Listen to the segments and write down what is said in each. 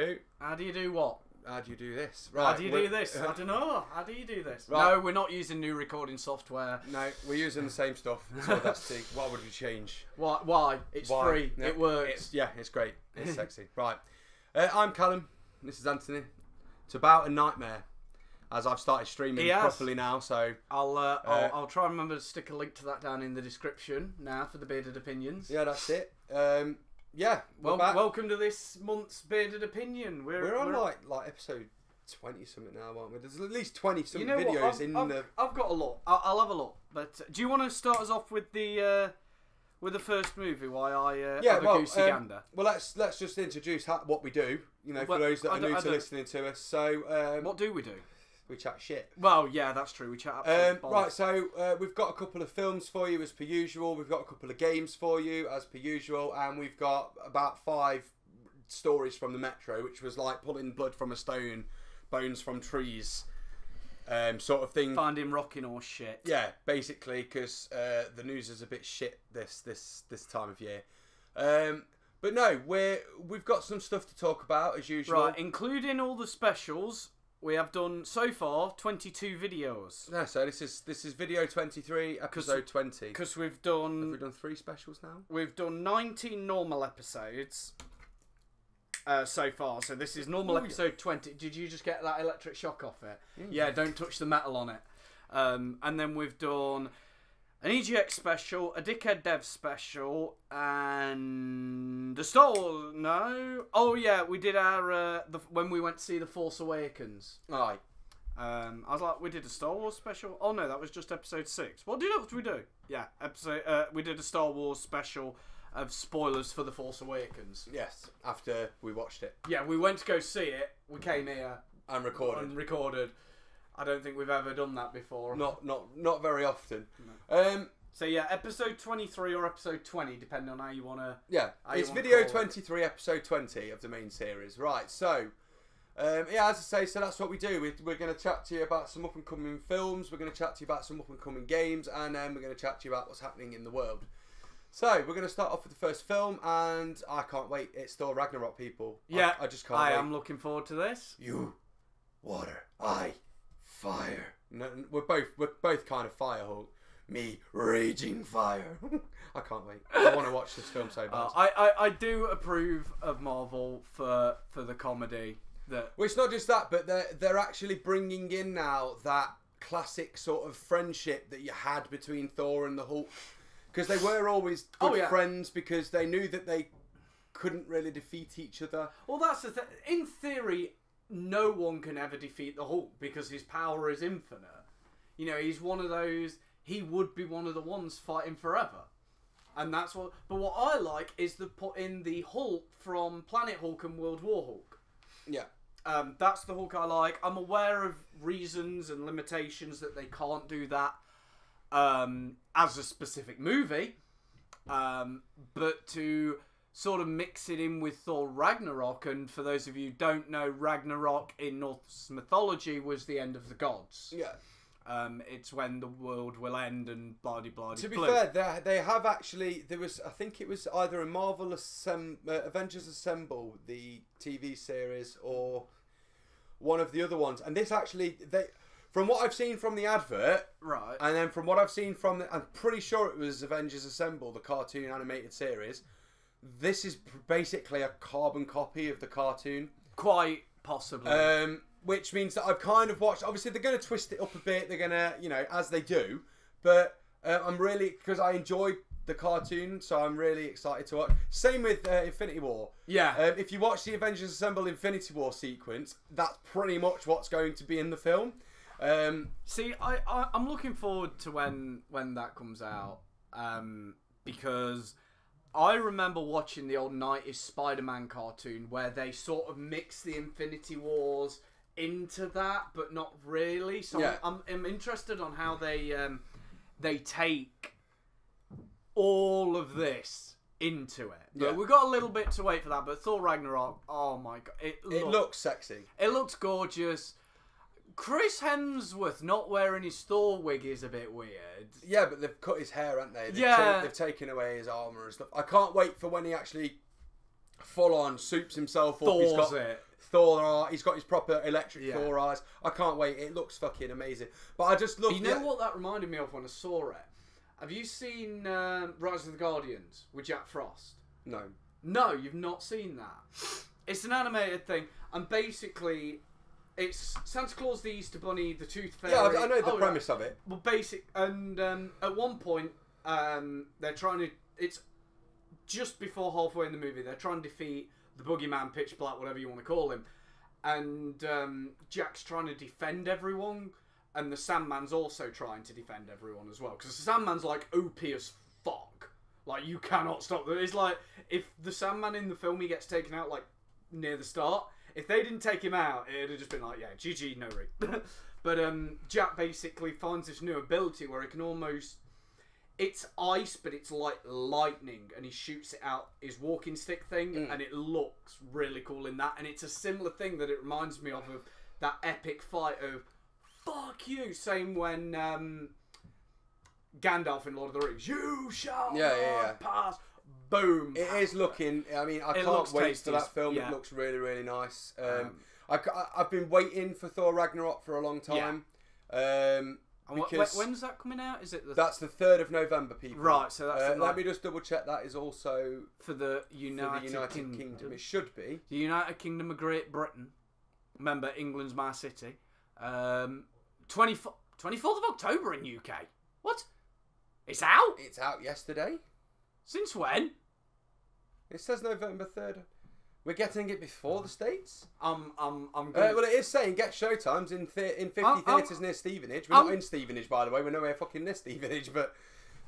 do? How do you do what? How do you do this? Right. How do you do this? I don't know. How do you do this? Right. No, we're not using new recording software. No, we're using the same stuff. So that's the. Why would we change? Why? It's free. No, it works. It's great. It's sexy. Right. I'm Callum. This is Anthony. It's about a nightmare. As I've started streaming properly now, so I'll try and remember to stick a link to that down in the description now for the Bearded Opinions. Yeah, that's it. Yeah, welcome to this month's Bearded Opinion. We're on like episode 20 something now, aren't we? There's at least 20 something videos I've got a lot. I'll have a look. But do you want to start us off with the first movie? Why I have a goosey gander. Well, let's just introduce what we do. You know, for those that are new to listening to us. So, what do we do? We chat shit. Well, yeah, that's true. We chat absolute right, so we've got a couple of films for you as per usual. We've got a couple of games for you as per usual. And we've got about 5 stories from the Metro, which was like pulling blood from a stone, bones from trees, sort of thing. Finding rocking or shit. Yeah, basically, because the news is a bit shit this time of year. But no, we've got some stuff to talk about as usual. Right, including all the specials. We have done so far 22 videos. Yeah, so this is video 23, episode 20. Because we've done. Have we done 3 specials now? We've done 19 normal episodes so far. So this is normal episode 20. Did you just get that electric shock off it? Yeah, don't touch the metal on it. And then we've done an EGX special, a Dickhead Dev special, and the Star Wars. No. Oh yeah, we did our when we went to see The Force Awakens. Aye. I was like, we did a Star Wars special. Oh no, that was just episode 6. What did we do? Yeah, we did a Star Wars special of spoilers for The Force Awakens. Yes, after we watched it. Yeah, we went to go see it. We came here and recorded. I don't think we've ever done that before. Not very often. No. So yeah, episode 23 or episode 20, depending on how you want to. Yeah, it's video 23, episode 20 of the main series. Right. So, yeah, as I say, so that's what we do. We're going to chat to you about some up and coming films. We're going to chat to you about some up and coming games, and then we're going to chat to you about what's happening in the world. So we're going to start off with the first film, and I can't wait. It's Thor Ragnarok, people. Yeah, I just can't wait. I am looking forward to this. You, water, I. Fire. No, we're both kind of fire Hulk. Me, raging fire. I can't wait. I want to watch this film so bad. I do approve of Marvel for the comedy. Well, it's not just that, but they're actually bringing in now that classic sort of friendship that you had between Thor and the Hulk, because they were always good friends because they knew that they couldn't really defeat each other. Well, that's the thing. In theory, no one can ever defeat the Hulk because his power is infinite. You know, he's one of those. He would be one of the ones fighting forever, and that's what. But what I like is the put in the Hulk from Planet Hulk and World War Hulk. Yeah, that's the Hulk I like. I'm aware of reasons and limitations that they can't do that as a specific movie, but to sort of mix it in with Thor Ragnarok, and for those of you who don't know, Ragnarok in Norse mythology was the end of the gods. Yeah. It's when the world will end and blah-de-blah-de. To be fair, they have actually, I think it was either a Marvel Avengers Assemble, the TV series, or one of the other ones. And this actually, from what I've seen from the advert, right, and then from what I've seen from I'm pretty sure it was Avengers Assemble, the cartoon animated series. This is basically a carbon copy of the cartoon. Quite possibly. Which means that I've kind of watched. Obviously, they're going to twist it up a bit. They're going to, as they do. But I'm really, because I enjoyed the cartoon, so I'm really excited to watch. Same with Infinity War. Yeah. If you watch the Avengers Assemble Infinity War sequence, that's pretty much what's going to be in the film. See, I'm looking forward to when that comes out, because I remember watching the old 90s Spider-Man cartoon where they sort of mix the Infinity Wars into that, but not really. So yeah. I'm interested on how they take all of this into it. But yeah, we've got a little bit to wait for that. But Thor Ragnarok, oh my god, it looks sexy. It looks gorgeous. Chris Hemsworth not wearing his Thor wig is a bit weird. Yeah, but they've cut his hair, haven't they? They've taken away his armour and stuff. I can't wait for when he actually full on soups himself up. Thor's He's got it. Thor. He's got his proper electric Yeah. Thor eyes. I can't wait. It looks fucking amazing. But I just love. You know what that reminded me of when I saw it? Have you seen Rise of the Guardians with Jack Frost? No. No, you've not seen that. It's an animated thing, and basically, it's Santa Claus, the Easter Bunny, the Tooth Fairy. Yeah, I know the premise of it. Well, and at one point, they're trying to. It's just before halfway in the movie. They're trying to defeat the Boogeyman, Pitch Black, whatever you want to call him, and Jack's trying to defend everyone, and the Sandman's also trying to defend everyone as well, because the Sandman's like OP as fuck. Like, you cannot stop them. It's like, if the Sandman in the film, he gets taken out, like, near the start, if they didn't take him out, it'd have just been like, yeah, GG, no ring. But Jack basically finds this new ability where he can almost... It's ice, but it's like lightning, and he shoots it out his walking stick thing, and it looks really cool in that. And it's a similar thing that it reminds me of that epic fight of, fuck you, same when... Gandalf in Lord of the Rings. You shall not pass. Boom. It is looking. I mean, I can't wait for that film. Yeah. It looks really, really nice. I've been waiting for Thor Ragnarok for a long time. Because when's that coming out? Is it that's the 3rd of November, people. Right. So that's let me just double check. That is also for the United Kingdom. It should be the United Kingdom of Great Britain. Remember, England's my city. 24th of October in UK. What? It's out? It's out yesterday. Since when? It says November 3rd. We're getting it before the States. I'm well, it is saying get showtimes in 50 theatres near Stevenage. We're not in Stevenage, by the way. We're nowhere fucking near Stevenage, but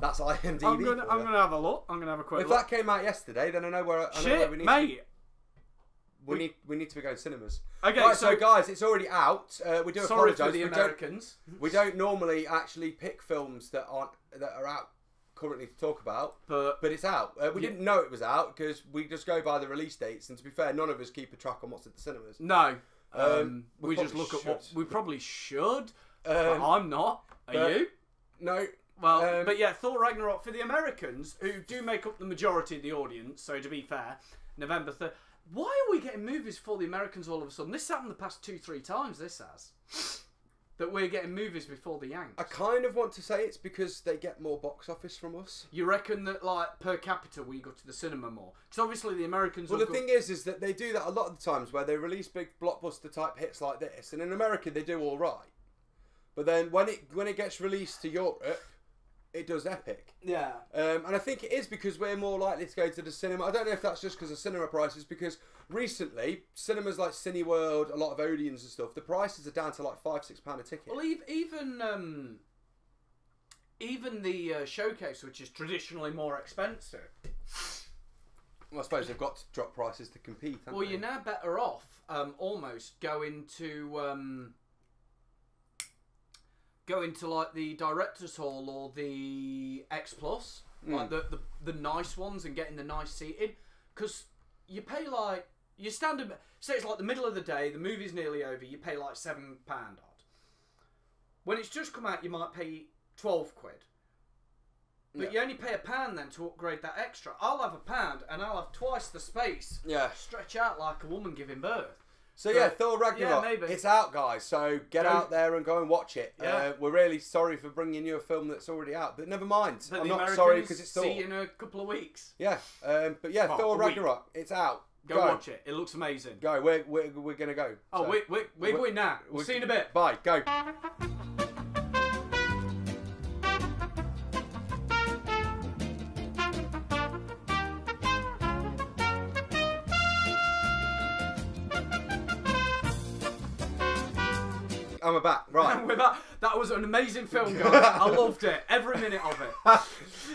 that's IMDb. I'm gonna have a look. I'm gonna have a quick look. If that came out yesterday, then I know where we need mate. We need to be going cinemas. Okay, right, so guys, it's already out. We do sorry apologise. for the Americans. We don't normally actually pick films that are out currently to talk about, but it's out. We didn't know it was out because we just go by the release dates. And to be fair, none of us keep a track on what's at the cinemas. No, we just look at what we probably should. But I'm not. Are you? No. Well, but yeah, Thor Ragnarok for the Americans, who do make up the majority of the audience. So to be fair, November 3rd. Why are we getting movies for the Americans all of a sudden? This happened the past 2-3 times, this has. That we're getting movies before the Yanks. I kind of want to say it's because they get more box office from us. You reckon that, like, per capita we go to the cinema more? Because obviously the Americans... Well, the thing is that they do that a lot of the times where they release big blockbuster type hits like this. And in America, they do all right. But then when it gets released to Europe... It does epic. Yeah. And I think it is because we're more likely to go to the cinema. I don't know if that's just because of cinema prices, because recently, cinemas like Cineworld, a lot of Odeons and stuff, the prices are down to like £5-6 a ticket. Well, even the Showcase, which is traditionally more expensive. Well, I suppose they've got to drop prices to compete, haven't they? You're now better off almost going to like the Directors Hall or the X Plus, like the nice ones, and getting the nice seating, because you pay like you standard. Say it's like the middle of the day, the movie's nearly over. You pay like £7 odd. When it's just come out, you might pay £12, but you only pay £1 then to upgrade that extra. I'll have £1 and I'll have twice the space. Yeah, stretch out like a woman giving birth. So yeah, Thor Ragnarok, it's out, guys, so get out there and go and watch it. Yeah. We're really sorry for bringing you a film that's already out, but never mind. But I'm not sorry because it's Thor. See you in a couple of weeks. Yeah, but yeah, Thor Ragnarok, it's out. Go watch it. It looks amazing. Go, we're going to go. Oh, so, we're going now. We'll see you in a bit. Bye, go. And we're back, right. We're back. That was an amazing film, guys. I loved it. Every minute of it.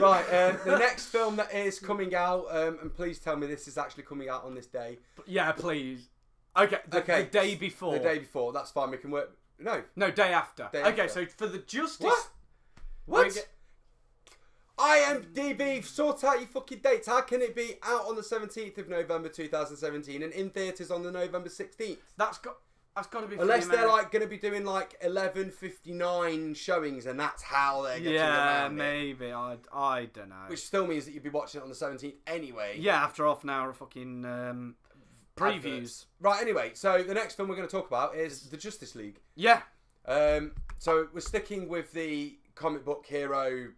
Right, the next film that is coming out, and please tell me this is actually coming out on this day. Yeah, please. Okay, the day before. The day before, that's fine, we can work... No, day after. Okay, so for the Justice... What? IMDb, sort out your fucking dates. How can it be out on the 17th of November 2017 and in theatres on the November 16th? That's got... That's got to be unless female. they're like going to be doing like 11:59 showings, and that's how they're getting around maybe. I don't know. Which still means that you'd be watching it on the 17th anyway. Yeah, after half an hour of fucking previews. Adverts. Right. Anyway, so the next film we're going to talk about is the Justice League. Yeah. So we're sticking with the comic book hero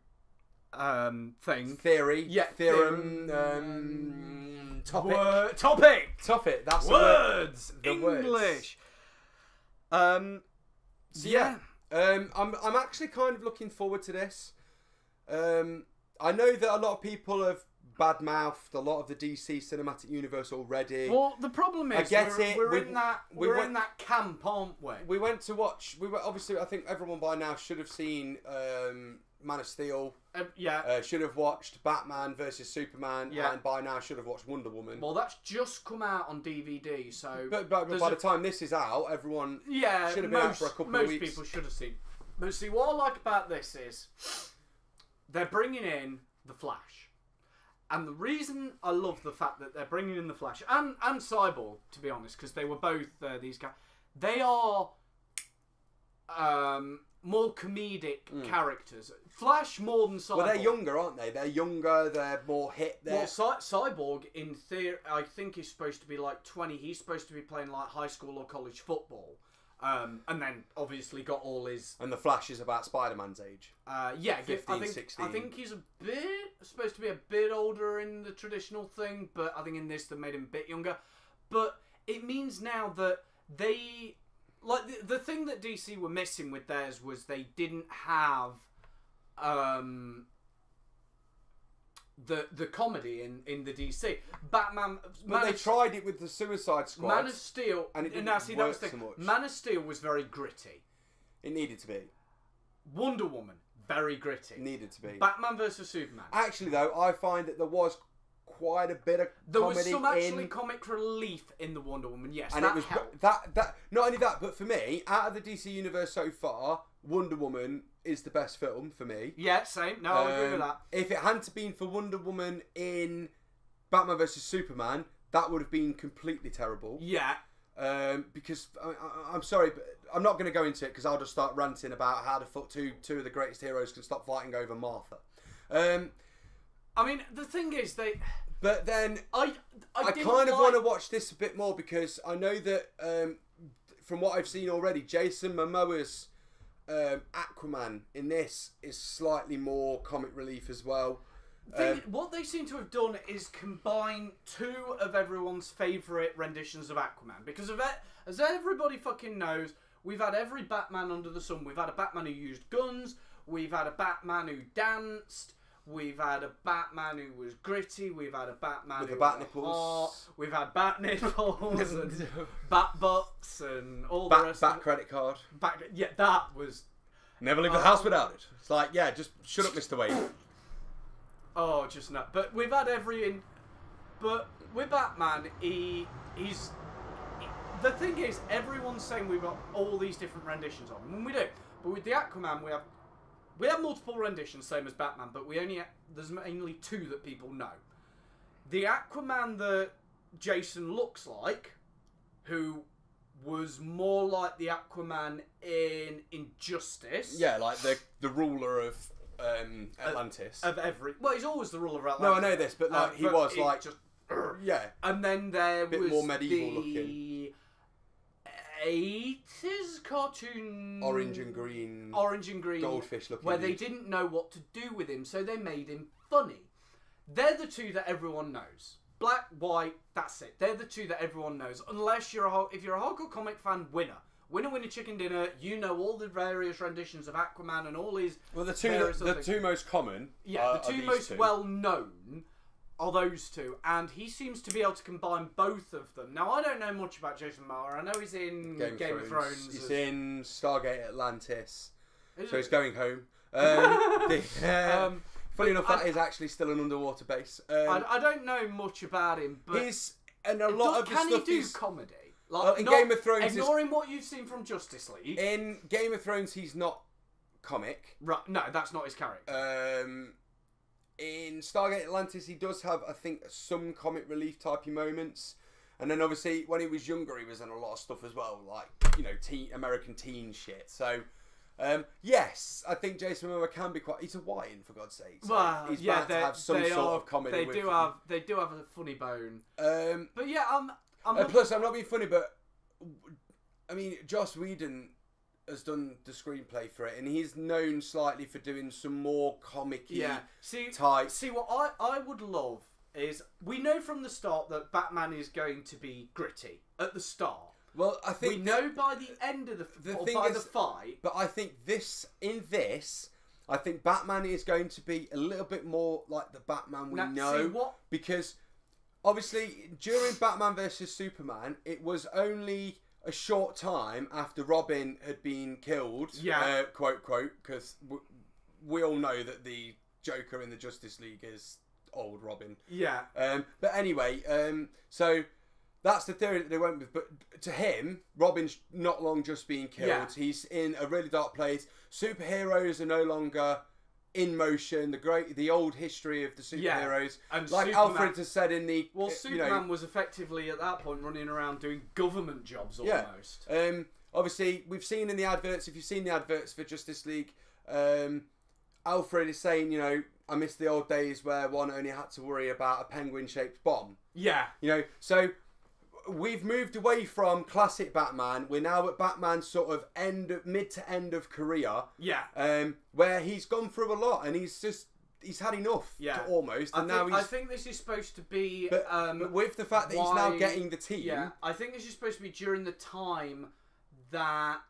thing. Theory. Yeah. Theorem. Topic. Topic. That's words. The English. So yeah. I'm actually kind of looking forward to this. I know that a lot of people have badmouthed a lot of the DC cinematic universe already. Well, the problem is, I get it. We're in that camp, aren't we? We went to watch. We were obviously. I think everyone by now should have seen Man of Steel. Should have watched Batman versus Superman. Yeah. And by now should have watched Wonder Woman. Well, that's just come out on DVD, so. But by the time this is out, everyone should have been out for a couple of weeks. Most people should have seen. But see, what I like about this is they're bringing in the Flash. And the reason I love the fact that they're bringing in the Flash and Cyborg, to be honest, because they were both these guys, they are more comedic characters. Flash more than Cyborg. Well, they're younger, aren't they? They're younger. They're more hit. Well, Cyborg, in theory, I think is supposed to be like 20. He's supposed to be playing like high school or college football. And then obviously got all his... And the Flash is about Spider-Man's age. 15, 16. I think he's supposed to be a bit older in the traditional thing, but I think in this they made him a bit younger. But it means now that they... Like, the thing that DC were missing with theirs was they didn't have... The comedy in the DC Batman, but they tried it with the Suicide Squad. Man of Steel, and it didn't work so much. Man of Steel was very gritty. It needed to be. Wonder Woman, very gritty. Needed to be. Batman versus Superman. Actually, though, I find that there was quite a bit of there comedy was some actually comic relief in the Wonder Woman. Yes, and that it was helped. that not only that, but for me, out of the DC universe so far, Wonder Woman is the best film for me. Yeah, same. No, I agree with that. If it hadn't been for Wonder Woman in Batman vs Superman, that would have been completely terrible. Yeah. Because I'm sorry, but I'm not going to go into it because I'll just start ranting about how the fuck two of the greatest heroes can stop fighting over Martha. I mean, the thing is, they. But then I kind of want to watch this a bit more because I know that from what I've seen already, Jason Momoa's Aquaman in this is slightly more comic relief as well. What they seem to have done is combine two of everyone's favourite renditions of Aquaman. Because as everybody fucking knows, we've had every Batman under the sun. We've had a Batman who used guns. We've had a Batman who danced. We've had a Batman who was gritty. We've had a Batman with who the bat was nipples. hot. We've had bat nipples and bat butts and all the rest. Bat credit card. Yeah, that was. Never leave the house without it. It's like, yeah, just shut up, Mr. Wade. Oh, just not. But we've had but with Batman, he's. The thing is, everyone's saying we've got all these different renditions of him, and we do. But with the Aquaman, we have multiple renditions, same as Batman, but there's mainly two that people know. The Aquaman that Jason looks like, who was more like the Aquaman in Injustice. Yeah, like the ruler of Atlantis. Well, he's always the ruler of Atlantis. No, I know this, but like he was like just yeah. And then there was more medieval the looking 80s cartoon orange and green goldfish looking where they didn't know what to do with him, so they made him funny. They're the two that everyone knows. Black, white, that's it. They're the two that everyone knows. Unless if you're a hardcore comic fan, Winner, Chicken Dinner, you know all the various renditions of Aquaman and all his. Well, the two most common. Yeah, the two most well known are those two, and he seems to be able to combine both of them. Now, I don't know much about Jason Momoa. I know he's in Game of Thrones. He's in Stargate Atlantis, so he's going home. Funny enough, that is actually still an underwater base. I don't know much about him, but and a lot of the stuff can he do comedy? Like, in Game of Thrones, ignoring what you've seen from Justice League. In Game of Thrones, he's not comic. Right? No, that's not his character. In Stargate Atlantis, he does have, I think, some comic relief typey moments, And then obviously when he was younger, he was in a lot of stuff as well, like, you know, American teen shit. So, yes, I think Jason Momoa can be quite. He's a white, for God's sake. So well, he's yeah, bound to have some sort of comedy. They with do him. have. They do have a funny bone. But yeah, plus, I'm not being funny, but I mean, Joss Whedon has done the screenplay for it, and he's known slightly for doing some more comic-y type. See, what I would love is, we know from the start that Batman is going to be gritty at the start. Well, I think we know by the end of the fight. But I think I think Batman is going to be a little bit more like the Batman we know. Because obviously during Batman vs Superman, it was only a short time after Robin had been killed, quote, because we all know that the Joker in the Justice League is old Robin. Yeah. But anyway, so that's the theory that they went with. But to him, Robin's not long just being killed. Yeah. He's in a really dark place. Superheroes are no longer in motion. The old history of the superheroes. Yeah. And like Superman, Alfred has said in the... Well, Superman was effectively at that point running around doing government jobs almost. Yeah. Obviously, we've seen in the adverts, if you've seen the adverts for Justice League, Alfred is saying, you know, I miss the old days where one only had to worry about a penguin-shaped bomb. Yeah. You know, so we've moved away from classic Batman. We're now at Batman's sort of mid to end of career. Yeah. Where he's gone through a lot and he's had enough. Yeah. Almost. And I think this is supposed to be. But with the fact that he's now getting the team. Yeah. I think this is supposed to be during the time that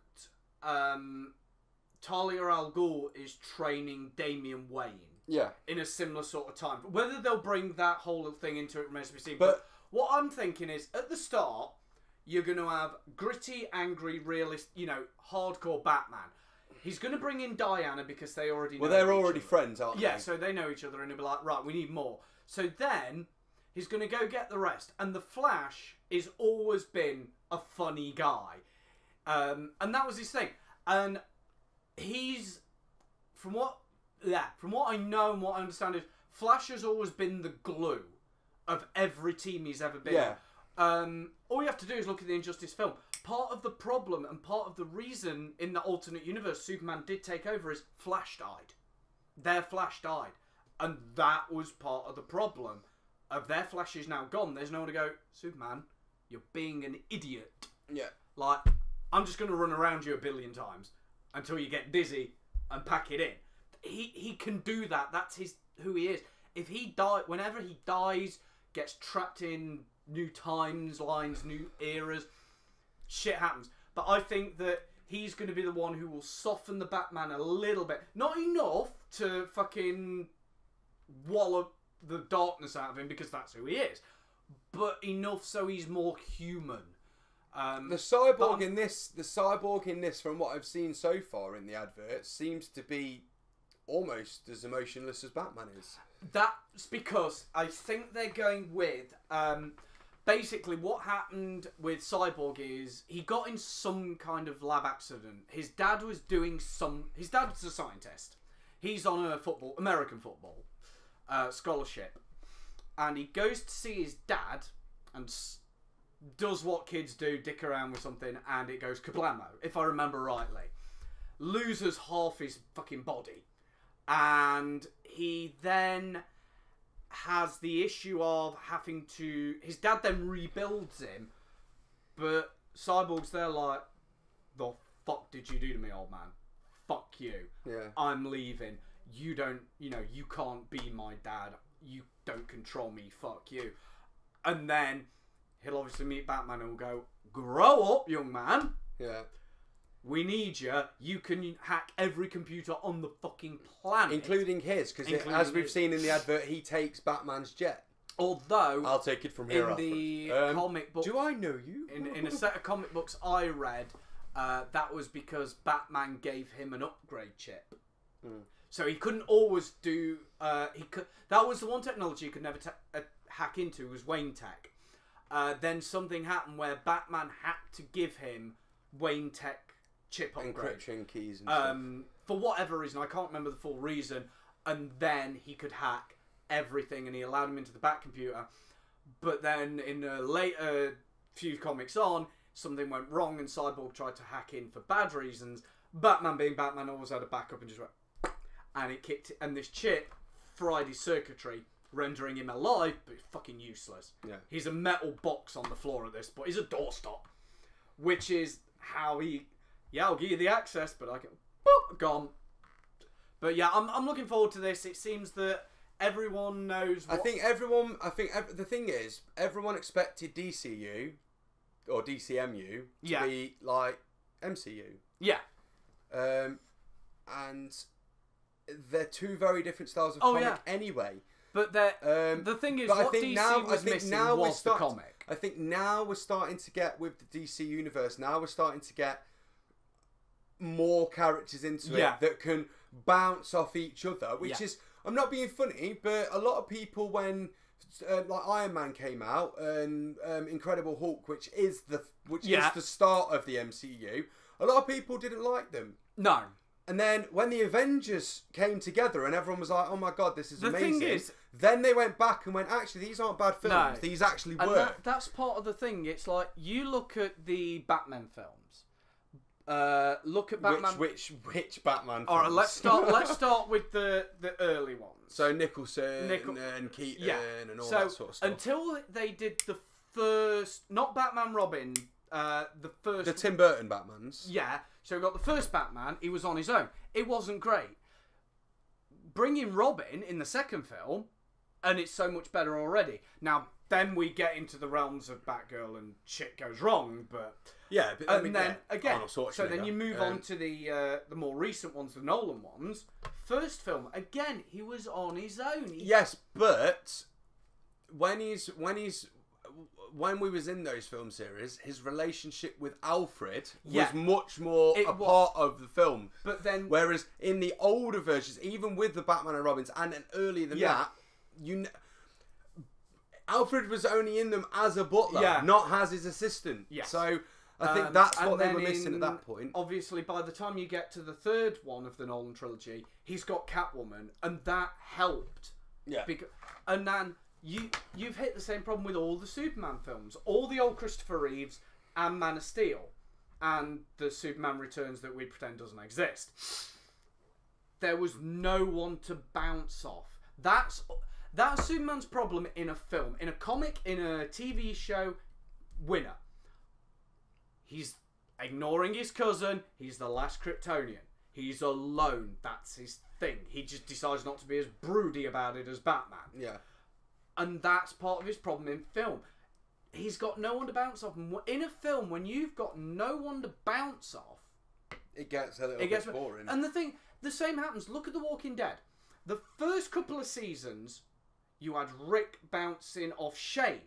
Talia al Ghul is training Damian Wayne. Yeah. In a similar sort of time. Whether they'll bring that whole thing into it remains to be seen. But what I'm thinking is, at the start, you're going to have gritty, angry, realist, you know, hardcore Batman. He's going to bring in Diana because they already know they're already friends, aren't they? Yeah, so they know each other and he'll be like, right, we need more. So then, he's going to go get the rest. And the Flash has always been a funny guy. And that was his thing. And he's, from what I know and what I understand is, Flash has always been the glue of every team he's ever been. Yeah. All you have to do is look at the Injustice film. Part of the problem and part of the reason in the alternate universe Superman did take over is Flash died. Their Flash died. And that was part of the problem. Of their Flash is now gone. There's no one to go, Superman, you're being an idiot. Yeah. Like, I'm just going to run around you a billion times until you get dizzy and pack it in. He can do that. That's who he is. If he whenever he dies, gets trapped in new timelines, new eras, shit happens. But I think that he's going to be the one who will soften the Batman a little bit. Not enough to fucking wallop the darkness out of him, because that's who he is. But enough so he's more human. The cyborg in this, from what I've seen so far in the adverts, seems to be almost as emotionless as Batman is. That's because I think they're going with basically what happened with Cyborg is he got in some kind of lab accident. His dad was his dad's a scientist. He's on a American football scholarship, and he goes to see his dad and does what kids do, dick around with something, and it goes kablamo, if I remember rightly. Loses half his fucking body. And he then has the issue of having to... His dad then rebuilds him, but Cyborg's there like, the fuck did you do to me, old man? Fuck you. Yeah. I'm leaving. You don't... You know, you can't be my dad. You don't control me. Fuck you. And then he'll obviously meet Batman and will go, grow up, young man. Yeah. We need you. You can hack every computer on the fucking planet. Including his, because as we've seen in the advert, he takes Batman's jet. Although... I'll take it from here in the comic book... Do I know you? In a set of comic books I read, that was because Batman gave him an upgrade chip. So he couldn't always do... that was the one technology he could never hack into, was Wayne Tech. Then something happened where Batman had to give him Wayne Tech chip upgrade. Encryption keys and stuff. For whatever reason, I can't remember the full reason, and then he could hack everything, and he allowed him into the Bat computer. But then in a later few comics on, something went wrong and Cyborg tried to hack in for bad reasons. Batman being Batman always had a backup and just went, and it kicked, and this chip fried his circuitry, rendering him alive, but fucking useless. Yeah. He's a metal box on the floor at this point. He's a doorstop, which is how he. Yeah, I'll give you the access, but I can. Boop, gone. But yeah, I'm looking forward to this. It seems that everyone knows. The thing is, everyone expected DCU or DCMU to be like MCU. Yeah. And they're two very different styles of comic anyway. But the thing is, what DC was missing was the comic. I think now we're starting to get, with the DC universe, now we're starting to get more characters into it that can bounce off each other, which is, I'm not being funny, but a lot of people, when like Iron Man came out and Incredible Hulk, which is the start of the MCU, a lot of people didn't like them. No. And then when the Avengers came together and everyone was like, oh my god, this is amazing. Thing is, then they went back and went, actually, these aren't bad films. No. These actually work. That's part of the thing. It's like, you look at the Batman films. Look at Batman. Which Batman films? All right, let's start with the early ones. So Nicholson and Keaton and all that sort of stuff. Until they did the first, not Batman Robin, the Tim Burton Batmans. Yeah. So we got the first Batman. He was on his own. It wasn't great. Bring in Robin in the second film, and it's so much better already. Now, then we get into the realms of Batgirl and shit goes wrong, but yeah. But again, so then you move on to the more recent ones, the Nolan ones. First film, again, he was on his own. Yes, but when we was in those film series, his relationship with Alfred was much more part of the film. But then, whereas in the older versions, even with the Batman and Robins, and then earlier than that, Alfred was only in them as a butler, not as his assistant. Yes. So I think that's what they were missing at that point. Obviously, by the time you get to the third one of the Nolan trilogy, he's got Catwoman, and that helped. Yeah. And then you've hit the same problem with all the Superman films, all the old Christopher Reeves and Man of Steel, and the Superman Returns that we pretend doesn't exist. There was no one to bounce off. That's Superman's problem in a film, in a comic, in a TV show. Winner. He's ignoring his cousin. He's the last Kryptonian. He's alone. That's his thing. He just decides not to be as broody about it as Batman. Yeah. And that's part of his problem in film. He's got no one to bounce off. In a film, when you've got no one to bounce off, it gets a little bit boring. And the same happens. Look at The Walking Dead. The first couple of seasons, you had Rick bouncing off Shane.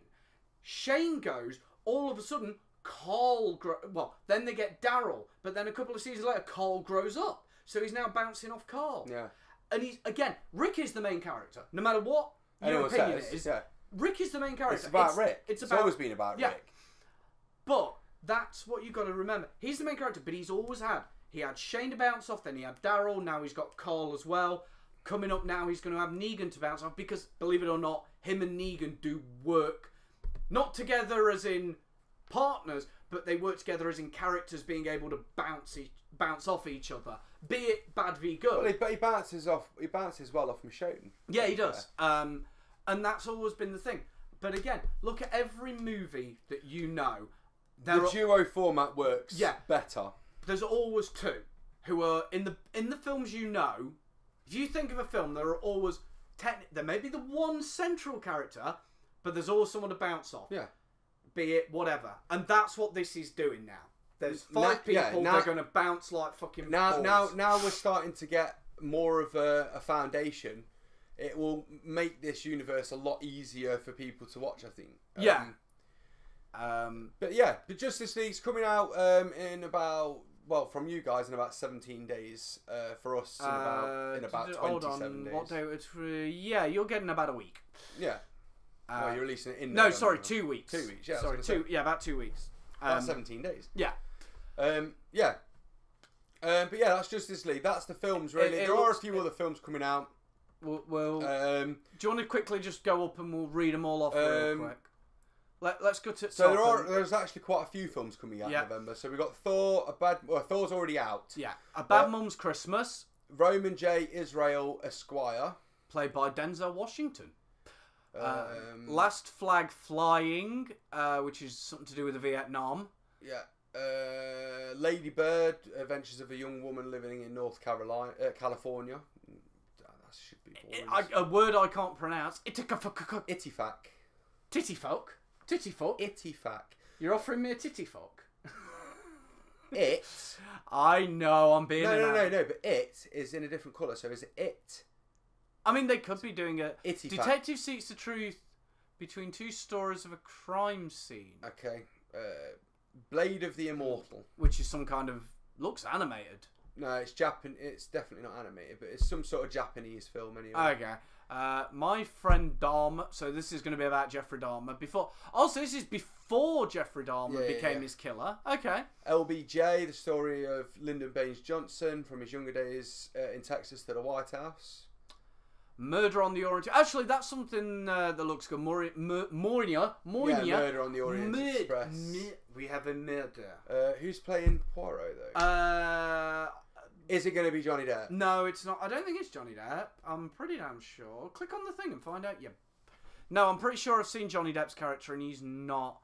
Shane goes, all of a sudden, Carl then they get Daryl, but then a couple of seasons later, Carl grows up. So he's now bouncing off Carl. Yeah. And Rick is the main character. No matter what your opinion is, Rick is the main character. It's about Rick. It's always been about Rick. But that's what you've got to remember. He's the main character, but he had Shane to bounce off, then he had Daryl, now he's got Carl as well. Coming up now, he's going to have Negan to bounce off, because, believe it or not, him and Negan do work, not together as in partners, but they work together as in characters being able to bounce off each other, be it bad v good. Well, but he bounces well off Michonne. Yeah, he does. And that's always been the thing. But again, look at every movie that you know. The duo format works better. There's always two who are in the films you know. If you think of a film, there are always there may be the one central character, but there's always someone to bounce off. Yeah. Be it whatever. And that's what this is doing now. There's five people that are going to bounce like fucking balls. Now we're starting to get more of a foundation. It will make this universe a lot easier for people to watch, I think. But Justice League's coming out in about, from you guys in about 17 days. For us in about 27 days. What day? You're getting about a week. Yeah. You're releasing it in. No, sorry, 2 weeks. 2 weeks. Yeah. Sorry, about 2 weeks. About 17 days. Yeah. But yeah, that's Justice League. That's the films, really. There are a few other films coming out. Well, do you want to quickly just go up and we'll read them all off real quick? Let's go to. So there's actually quite a few films coming out in November. So we've got Thor. Thor's already out. Yeah, A Bad Mum's Christmas. Roman J. Israel Esquire, played by Denzel Washington. Last Flag Flying, which is something to do with Vietnam. Yeah. Lady Bird, Adventures of a Young Woman Living in North California. That should be boring. A word I can't pronounce. Ittyfack. Tittyfolk. Tittyfolk. Ittyfack. You're offering me a tittyfolk. It. I know, I'm being No, but it is in a different colour, so is it it? I mean, they could be doing a... Ittyfack. Detective seeks the truth between two stories of a crime scene. Okay. Blade of the Immortal. Which is some kind of... Looks animated. No, it's It's definitely not animated, but it's some sort of Japanese film anyway. Okay. My Friend Dahmer. So this is going to be about Jeffrey Dahmer. So this is before Jeffrey Dahmer became his killer. Okay. LBJ, the story of Lyndon Baines Johnson from his younger days in Texas to the White House. Murder on the Orient. Actually, that's something that looks good. Murder on the Orient Express. We have a murder. Who's playing Poirot though? Is it going to be Johnny Depp? No, it's not. I don't think it's Johnny Depp. I'm pretty damn sure. Click on the thing and find out. No, I'm pretty sure I've seen Johnny Depp's character and he's not.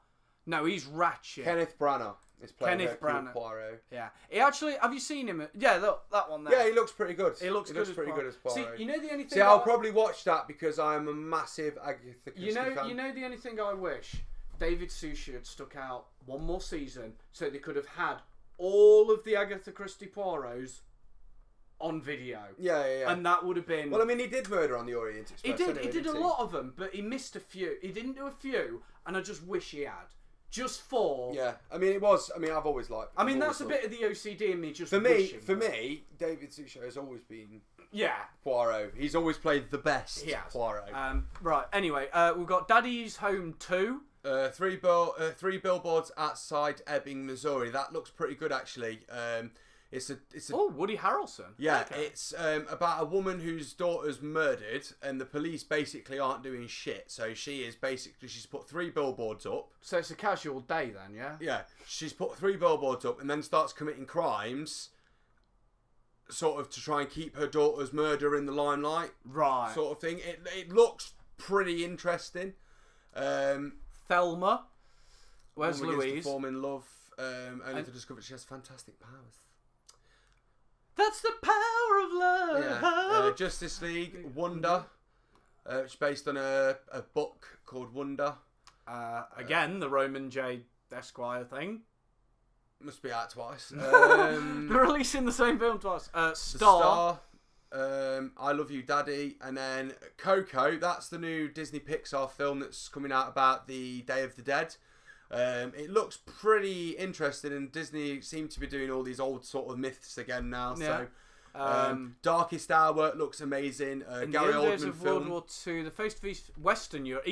No, he's Ratchet. Kenneth Branagh is playing Poirot. Yeah. He actually, have you seen him? Yeah, look, that one there. Yeah, he looks pretty good. He looks pretty good as Poirot. See, you know the only thing... See, I'll probably watch that because I'm a massive Agatha Christie fan. You know the only thing I wish? David Suchet had stuck out one more season so they could have had all of the Agatha Christie Poirots on video. Yeah. And that would have been... Well, I mean, he did Murder on the Orient Express. He did a lot of them, but he missed a few. He didn't do a few, and I just wish he had. Just for... Yeah, I mean, I've always liked... I mean, that's a bit of the OCD in me, just For wishing. me, David Suchet has always been... Yeah. Poirot. He's always played the best Poirot. Right, anyway, we've got Daddy's Home 2. Three billboards outside Ebbing, Missouri. That looks pretty good, actually. It's a Woody Harrelson. Yeah, okay. It's about a woman whose daughter's murdered, and the police basically aren't doing shit. So she's put 3 billboards up. So it's a casual day then, yeah? Yeah, she's put 3 billboards up and then starts committing crimes, sort of to try and keep her daughter's murder in the limelight. Right. Sort of thing. It looks pretty interesting. Thelma. Where's Louise? To fall in love, only to discover she has fantastic powers. That's the power of love. Yeah. Justice League, Wonder. It's based on a book called Wonder. Again, the Roman J. Esquire thing. Must be out twice. They're releasing the same film twice. Star. I Love You, Daddy. And then Coco. That's the new Disney Pixar film that's coming out about the Day of the Dead. It looks pretty interesting, and Disney seem to be doing all these old sort of myths again now. Yeah. So, Darkest Hour looks amazing. Gary Oldman days of film. World War II, the face-to-face Western Europe,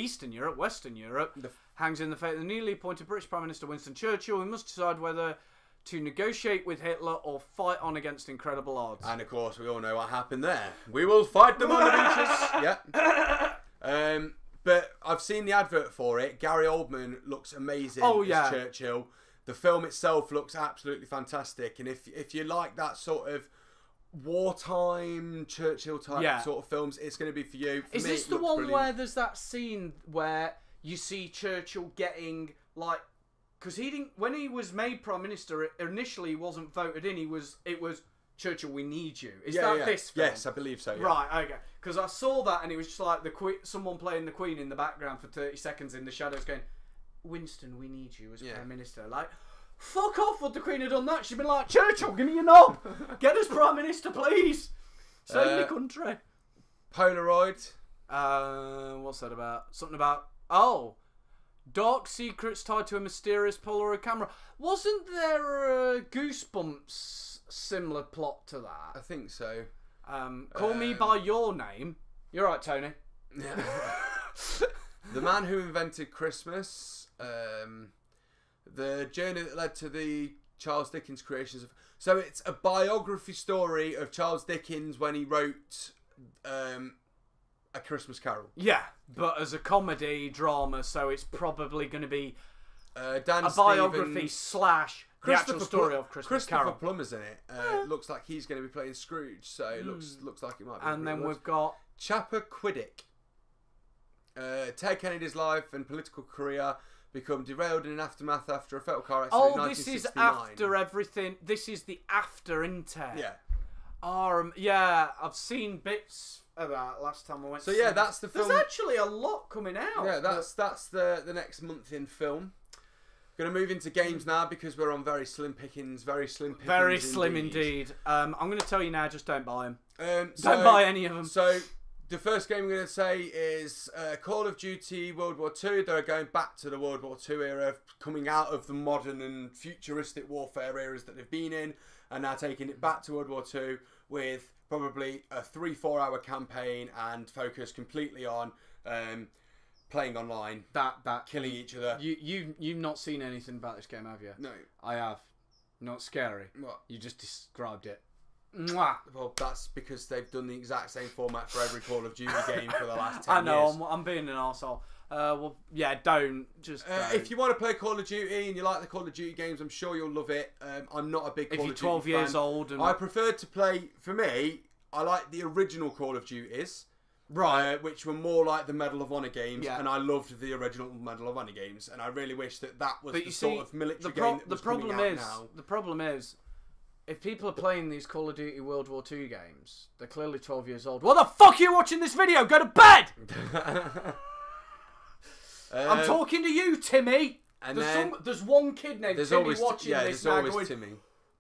hangs in the fate of the newly appointed British Prime Minister Winston Churchill, who must decide whether to negotiate with Hitler or fight on against incredible odds. And of course, we all know what happened there. We will fight them on the beaches. Yeah. But I've seen the advert for it. Gary Oldman looks amazing as Churchill. The film itself looks absolutely fantastic. And if you like that sort of wartime Churchill type sort of films, it's going to be for you. Is this the one where there's that scene where you see Churchill getting like... Because when he was made Prime Minister, initially he wasn't voted in. It was Churchill, we need you. Is that this film? Yes, I believe so. Yeah. Right, okay. Because I saw that and it was just like someone playing the Queen in the background for 30 seconds in the shadows going, Winston, we need you as Prime Minister. Like, fuck off, would the Queen have done that? She'd been like, Churchill, give me your knob. Get us Prime Minister, please. Save the country. Polaroid. What's that about? Something about... Dark secrets tied to a mysterious Polaroid camera. Wasn't there a Goosebumps similar plot to that? I think so. Call Me By Your Name. You're right, Tony. Yeah. The Man Who Invented Christmas. The journey that led to the Charles Dickens creations of... So it's a biography story of Charles Dickens when he wrote A Christmas Carol. Yeah, but as a comedy drama, so it's probably going to be Dan a biography slash the actual story of Christmas Carol. Christopher Plummer's in it. Looks like he's going to be playing Scrooge, so it looks like it might be. And then we've got Chappaquiddick. Ted Kennedy's life and political career become derailed in an aftermath after a fatal car accident in 1969. This is after everything. This is the after intel. Yeah. Yeah, I've seen bits of that last time I went. So yeah, that's the film. There's actually a lot coming out. Yeah, that's the next month in film. Going to move into games now because we're on very slim pickings. Very slim indeed. I'm going to tell you now, just don't buy them. Don't buy any of them. So the first game I'm going to say is Call of Duty World War II. They're going back to the World War II era, coming out of the modern and futuristic warfare eras that they've been in, and now taking it back to World War II with probably a 3-4 hour campaign and focus completely on playing online, that killing each other. You've not seen anything about this game, have you? No, I have. Not scary. What? You just described it. Mwah. Well, that's because they've done the exact same format for every Call of Duty game for the last 10 I know. years. I'm being an arsehole. Well, yeah, don't. If you want to play Call of Duty and you like the Call of Duty games, I'm sure you'll love it. I'm not a big Call of Duty fan. If you're 12 years old. And... I prefer to play, for me, I like the original Call of Duties. Right. Which were more like the Medal of Honor games. Yeah. And I loved the original Medal of Honor games. And I really wish that was the sort of military game that was coming out now. The problem is, if people are playing these Call of Duty World War II games, they're clearly 12 years old. What the fuck are you watching this video? Go to bed! I'm talking to you, Timmy. And there's one kid named Timmy watching this now going, Timmy.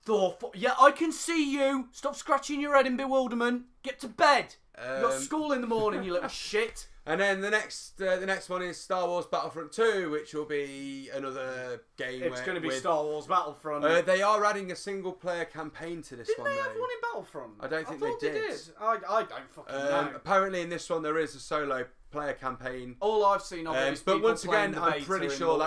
Thor, yeah, I can see you. Stop scratching your head in bewilderment. Get to bed. You got school in the morning, you little shit. And then the next one is Star Wars Battlefront 2, which will be another game. It's going to be Star Wars Battlefront. They are adding a single-player campaign to this one. Didn't they have one in Battlefront? I don't think they did. I don't fucking know. Apparently, in this one there is a solo-player campaign. All I've seen of it is but once again, I'm pretty sure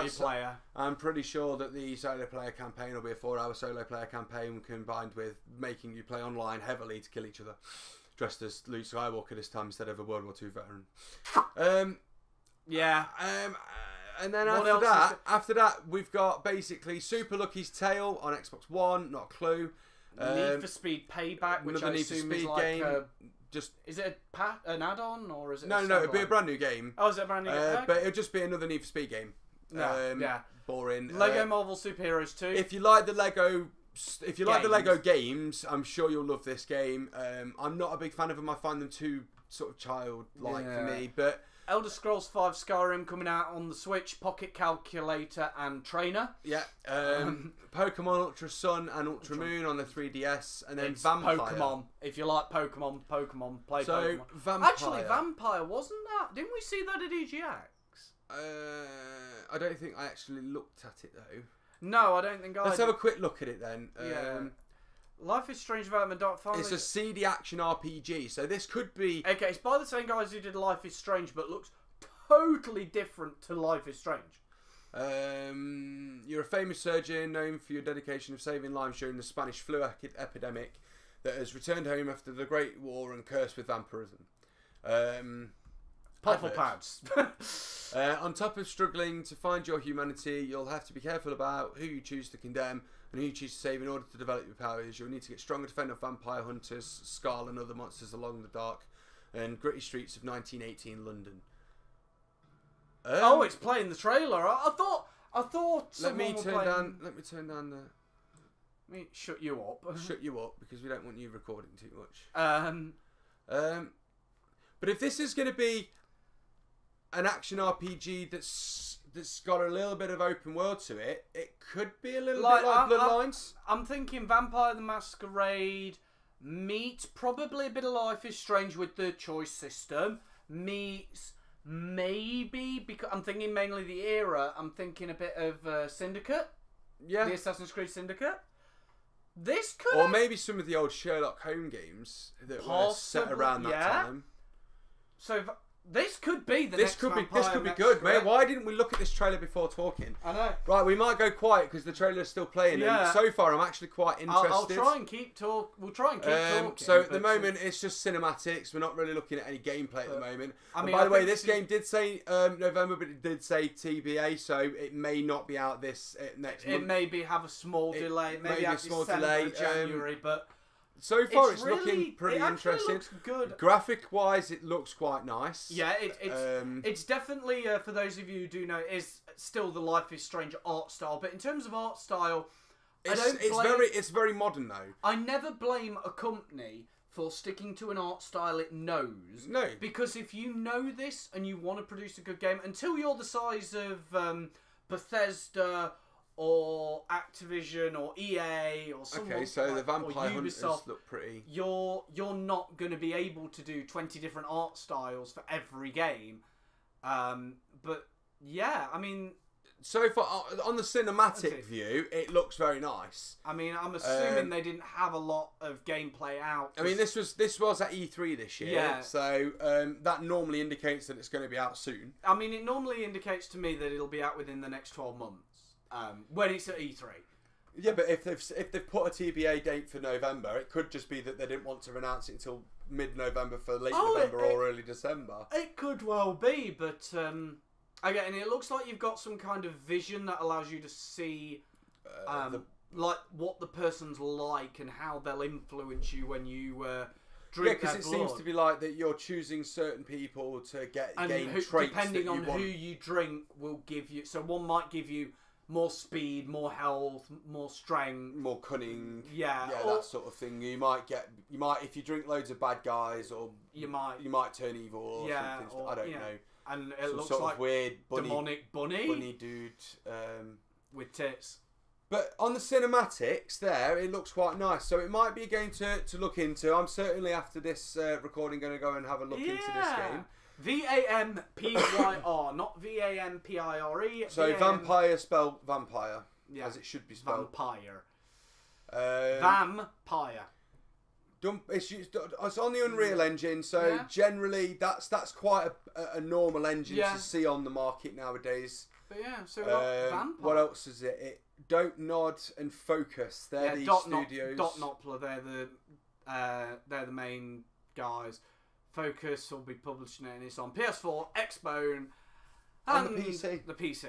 that the solo-player campaign will be a 4-hour solo-player campaign combined with making you play online heavily to kill each other. Dressed as Luke Skywalker this time instead of a World War II veteran. Yeah. And then after that, we've got basically Super Lucky's Tale on Xbox One. Not a clue. Need for Speed Payback, which I assume is like game. Is it an add-on or is it? No, it'd be a brand new game. Oh, is it a brand new game? But it'll just be another Need for Speed game. No, yeah. Boring. Lego Marvel Superheroes 2. If you like the Lego games, I'm sure you'll love this game. I'm not a big fan of them. I find them too sort of childlike for me. But Elder Scrolls 5 Skyrim coming out on the Switch, Pocket Calculator and Trainer. Yeah. Pokemon Ultra Sun and Ultra Moon on the 3DS, and then Vampire. Pokemon. If you like Pokemon, play Pokemon. Vampire. Actually, Vampire wasn't that? Didn't we see that at EGX? I don't think I actually looked at it though. No, I don't think I did. Let's have a quick look at it then. Life is Strange Without the Dark Family. It's a CD action RPG, so this could be... Okay, it's by the same guys who did Life is Strange, but looks totally different to Life is Strange. You're a famous surgeon known for your dedication of saving lives during the Spanish flu epidemic that has returned home after the Great War and cursed with vampirism. Purple pads. On top of struggling to find your humanity, you'll have to be careful about who you choose to condemn and who you choose to save in order to develop your powers. You'll need to get stronger to fend off vampire hunters, Skull and other monsters along the dark and gritty streets of 1918 London. It's playing the trailer. I thought. Let me turn down the. Let me shut you up. Shut you up because we don't want you recording too much. But if this is going to be an action RPG that's got a little bit of open world to it, it could be a little bit like Bloodlines. I'm thinking Vampire the Masquerade meets probably a bit of Life is Strange with the choice system, meets maybe, because I'm thinking mainly the era, I'm thinking a bit of Syndicate. Yeah. The Assassin's Creed Syndicate. This could... Or maybe some of the old Sherlock Holmes games that were set around that time. So This could be the This next could be Vampire good, Masquerade. mate. Why didn't we look at this trailer before talking? I know. Right, we might go quiet because the trailer's still playing. Yeah. And so far, I'm actually quite interested. I'll try and keep talk. We'll try and keep talking. So at the moment, it's just cinematics. We're not really looking at any gameplay at the moment. I mean, and by the way, think this game did say November, but it did say TBA, so it may not be out this next month. It maybe have a small delay. Maybe a small December, delay. January, but so far, it's really, looking pretty interesting. Looks good. Graphic-wise, it looks quite nice. Yeah, it's definitely for those of you who do know, it is still the Life is Strange art style. But in terms of art style, it's very modern though. I never blame a company for sticking to an art style it knows. No, because if you know this and you want to produce a good game, until you're the size of Bethesda or Activision or EA or someone okay, so like, the Vampire Hunters Ubisoft, look pretty. You're not going to be able to do 20 different art styles for every game. But yeah, I mean, so far on the cinematic view, it looks very nice. I mean, I'm assuming they didn't have a lot of gameplay out. I mean, this was at E3 this year, Yeah. so that normally indicates that it's going to be out soon. I mean, it normally indicates to me that it'll be out within the next 12 months. When it's at E3. Yeah, but if they've put a TBA date for November, it could just be that they didn't want to announce it until mid-November for late November or early December. It could well be, but again, it looks like you've got some kind of vision that allows you to see like what the person's like and how they'll influence you when you drink their blood. Because it seems to be like that you're choosing certain people to gain traits depending on want. who you drink will give you. So one might give you more speed, more health, more strength, more cunning, yeah, that sort of thing. You might if you drink loads of bad guys, or you might turn evil, or something. Or, I don't know. And it Some looks sort like of weird demonic bunny dude with tits. But on the cinematics, there it looks quite nice. So it might be a game to look into. I'm certainly after this recording going to go and have a look into this game. Vampyr, not Vampire. So vampire spelled vampire, as it should be spelled. Vampire. Vampire. It's on the Unreal Engine, so generally that's quite a normal engine to see on the market nowadays. But yeah, so Vampire. What else is it? Don't Nod and Focus. They're the studios. Dot Knopfler. They're the main guys. Focus will be publishing it, and it's on PS4, Xbone, and the PC. The PC,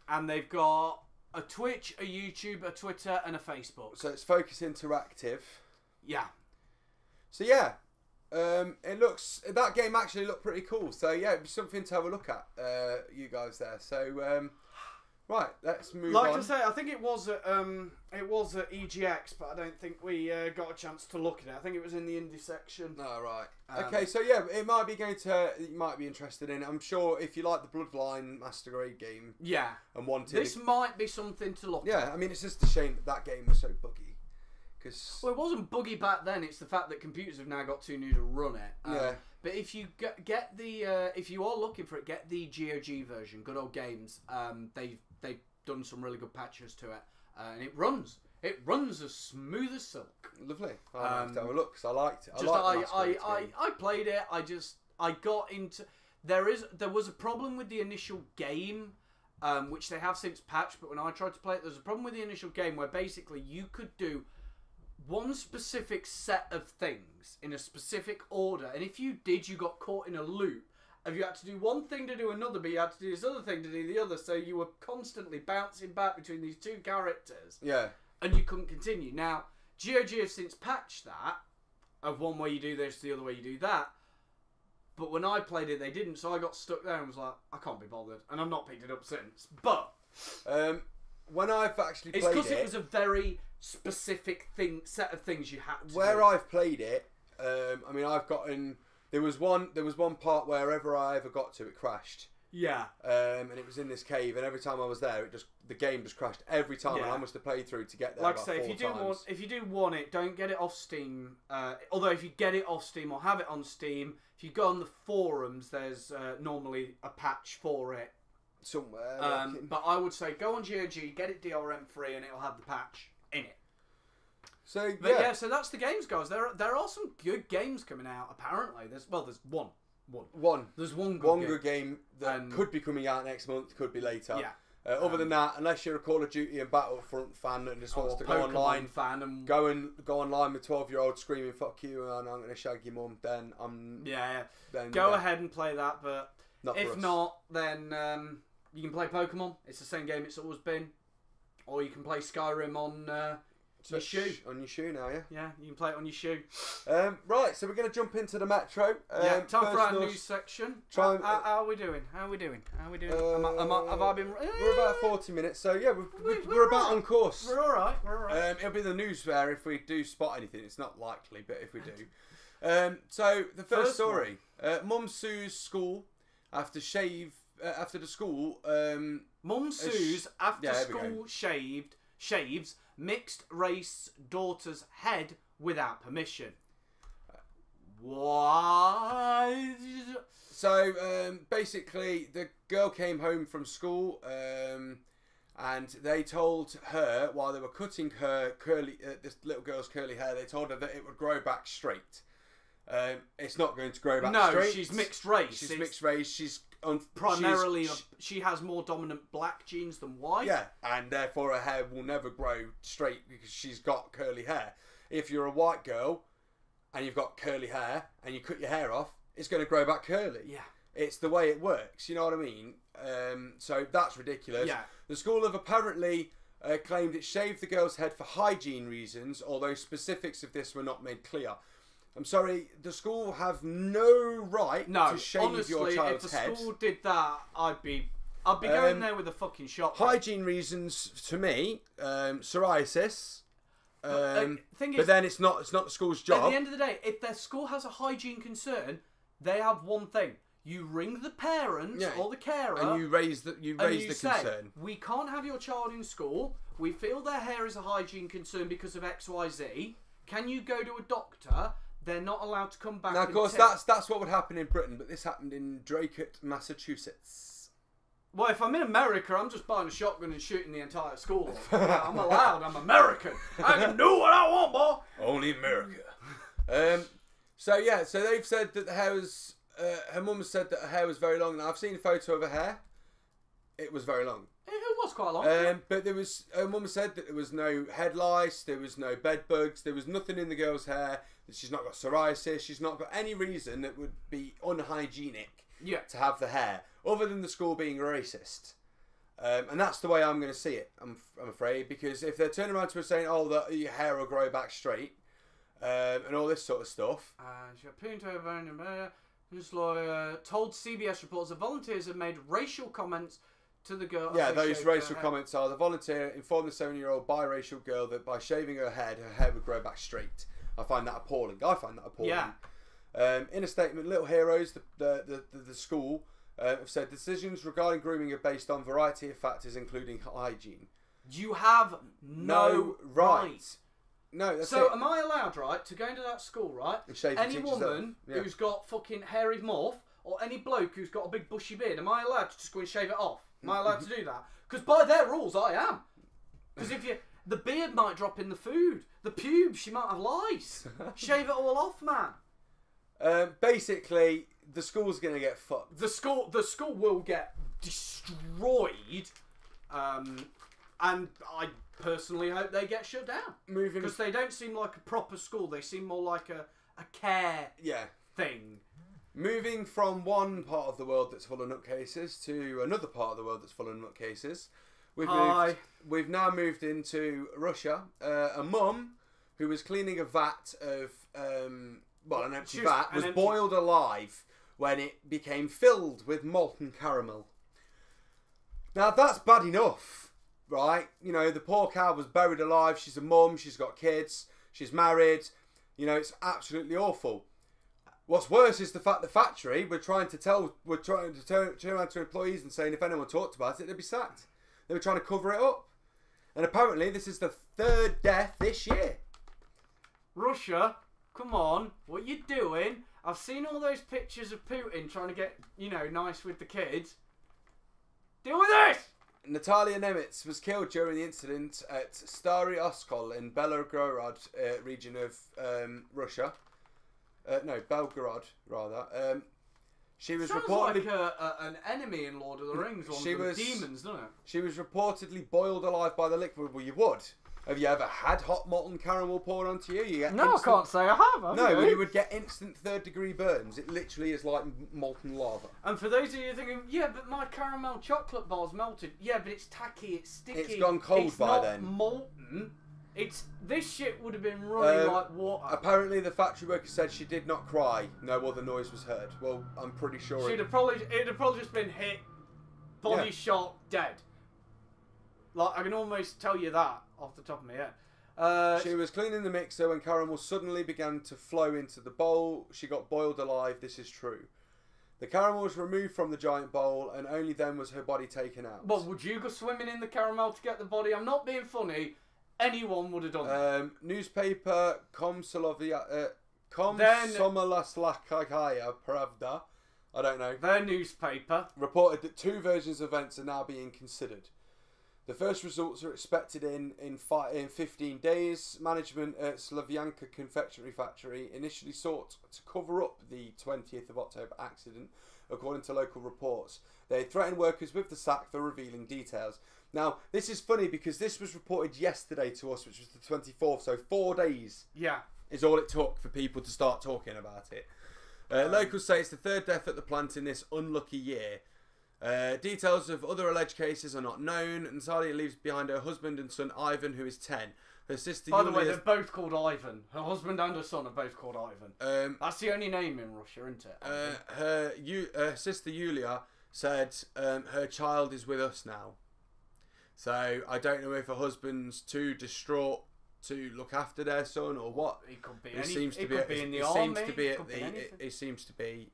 and they've got a Twitch, a YouTube, a Twitter, and a Facebook. So it's Focus Interactive. Yeah. So yeah, that game actually looked pretty cool. So yeah, it'd be something to have a look at, you guys there. So right, let's move on. Like I say, I think it was at EGX, but I don't think we got a chance to look at it. I think it was in the indie section. Oh right. Okay, so yeah, you might be interested in it. I'm sure if you like the Bloodline Master Grade game, and wanted this might be something to look at. Yeah, I mean it's just a shame that game was so buggy. Well, it wasn't buggy back then. It's the fact that computers have now got too new to run it. But if you get the, if you are looking for it, get the GOG version. Good Old Games. They've done some really good patches to it, and it runs. It runs as smooth as silk. Lovely. I'll have to have a look because I liked it. I played it. I got into. There was a problem with the initial game, which they have since patched. But when I tried to play it, there was a problem with the initial game where basically you could do one specific set of things in a specific order, and if you did, you got caught in a loop. If you had to do one thing to do another, but you had to do this other thing to do the other, so you were constantly bouncing back between these two characters. Yeah. And you couldn't continue. Now, GOG have since patched that, of one way you do this, the other way you do that. But when I played it, they didn't, so I got stuck there and was like, I can't be bothered. And I've not picked it up since. But when I've actually played it's because it was a very specific set of things you had to do. I've played it, I mean, I've gotten... There was one part wherever I ever got to, it crashed. Yeah. And it was in this cave, and every time I was there, the game just crashed every time, and I must have played through to get there. Like I say, if you do want it, don't get it off Steam. Although if you get it off Steam or have it on Steam, if you go on the forums, there's normally a patch for it somewhere. But I would say go on GOG, get it DRM free, and it'll have the patch in it. So yeah, so that's the games, guys. There are some good games coming out. Apparently, there's one. One. There's one good game that could be coming out next month, could be later. Yeah. Other than that, unless you're a Call of Duty and Battlefront fan and just wants to go Pokemon online, fan and go online with 12-year-olds screaming "fuck you" and "I'm going to shag your mum," then I'm go ahead and play that. But if us. not, then you can play Pokemon. It's the same game it's always been, or you can play Skyrim on your shoe. On your shoe now, yeah. Yeah, you can play it on your shoe. Right, so we're going to jump into the Metro. Time for our news section. How are we doing? Have I been? We're about 40 minutes, so yeah, we're about on course. We're all right. It'll be the news fair if we do spot anything. It's not likely, but if we do. So the first story: Mum sues school after the school. Mum sues after school shaves mixed race daughter's head without permission. Why? So basically, the girl came home from school, and they told her while they were cutting her this little girl's curly hair, they told her that it would grow back straight. It's not going to grow back straight. No, she's mixed race. She's mixed race. She's primarily she has more dominant black genes than white. Yeah, and therefore her hair will never grow straight because she's got curly hair. If you're a white girl and you've got curly hair and you cut your hair off, it's going to grow back curly. Yeah. It's the way it works, you know what I mean? So that's ridiculous. Yeah. The school have apparently claimed it shaved the girl's head for hygiene reasons, although specifics of this were not made clear. I'm sorry, the school have no right to shave honestly, your child's head. If the school did that, I'd be going there with a fucking shotgun. Hygiene reasons to me, psoriasis. Thing but then it's not the school's job. At the end of the day, if their school has a hygiene concern, they have one thing: you ring the parents or the carer, and you raise the concern. We can't have your child in school. We feel their hair is a hygiene concern because of X, Y, Z. Can you go to a doctor? They're not allowed to come back. Now, of course, that's what would happen in Britain, but this happened in Draycote, Massachusetts. Well, if I'm in America, I'm just buying a shotgun and shooting the entire school. I'm allowed. I'm American. I can do what I want, boy. Only America. So they've said that the hair was. Her mum said that her hair was very long. Now I've seen a photo of her hair. It was very long. It was quite long. But her mum said that there was no head lice, there was no bed bugs, there was nothing in the girl's hair. That she's not got psoriasis. She's not got any reason that would be unhygienic to have the hair, other than the school being racist. And that's the way I'm going to see it. I'm afraid, because if they're turning around to her saying, "Oh, that your hair will grow back straight," and all this sort of stuff. Just told CBS reports that volunteers have made racial comments to the girl. Yeah, those racial comments are: the volunteer informed the 7-year-old biracial girl that by shaving her hair would grow back straight. I find that appalling. Yeah. In a statement, Little Heroes, the school, have said decisions regarding grooming are based on a variety of factors, including hygiene. You have no right. No, that's so it. Am I allowed, right, to go into that school, right? And shave any woman who's got fucking hairy morph, or any bloke who's got a big bushy beard, am I allowed to just go and shave it off? Am I allowed to do that? Because by their rules, I am. Because the beard might drop in the food. The pubes, she might have lice. Shave it all off, man. Basically, the school's going to get fucked. The school will get destroyed. And I personally hope they get shut down. Because they don't seem like a proper school. They seem more like a care thing. Moving from one part of the world that's full of nutcases to another part of the world that's full of nutcases. We've now moved into Russia. A mum who was cleaning a vat of, an empty vat, was boiled alive when it became filled with molten caramel. Now that's bad enough, right? You know, the poor cow was buried alive. She's a mum. She's got kids. She's married. You know, it's absolutely awful. What's worse is the fact the factory we're trying to turn around to employees and saying if anyone talked about it, they'd be sacked. They were trying to cover it up. And apparently this is the 3rd death this year. Russia, come on, what you doing? I've seen all those pictures of Putin trying to get, nice with the kids. Deal with this! Natalia Nemitz was killed during the incident at Stary Oskol in Belgorod region of Russia. Belgorod, rather. She was Sounds reportedly like an enemy in Lord of the Rings. One of the demons, doesn't it? She was reportedly boiled alive by the liquid. Well, you would. Have you ever had hot molten caramel poured onto you? You get No, I can't say I have. No, you would get instant 3rd-degree burns. It literally is like molten lava. And for those of you thinking, yeah, but my caramel chocolate bar's melted. Yeah, but it's tacky, it's sticky. It's gone cold by then. It's not molten. This shit would have been running like water. Apparently, the factory worker said she did not cry. No other noise was heard. Well, I'm pretty sure. It'd have probably just been hit, body shot, dead. Like, I can almost tell you that off the top of my head. She was cleaning the mixer when caramel suddenly began to flow into the bowl. She got boiled alive. This is true. The caramel was removed from the giant bowl, and only then was her body taken out. Well, would you go swimming in the caramel to get the body? I'm not being funny. Anyone would have done that. Newspaper Komsomolskaya Pravda, I don't know. Their newspaper Reported that 2 versions of events are now being considered. The first results are expected in 15 days. Management at Slavyanka Confectionery Factory initially sought to cover up the 20th of October accident, according to local reports. They threatened workers with the sack for revealing details. Now, this is funny because this was reported yesterday to us, which was the 24th, so 4 days is all it took for people to start talking about it. Locals say it's the 3rd death at the plant in this unlucky year. Details of other alleged cases are not known, and Sadia leaves behind her husband and son Ivan, who is 10. Her sister By the way, they're both called Ivan. Her husband and her son are both called Ivan. That's the only name in Russia, isn't it? Her sister Yulia said her child is with us now. So I don't know if her husband's too distraught to look after their son or what. He could be. It seems to be in the army. It seems to be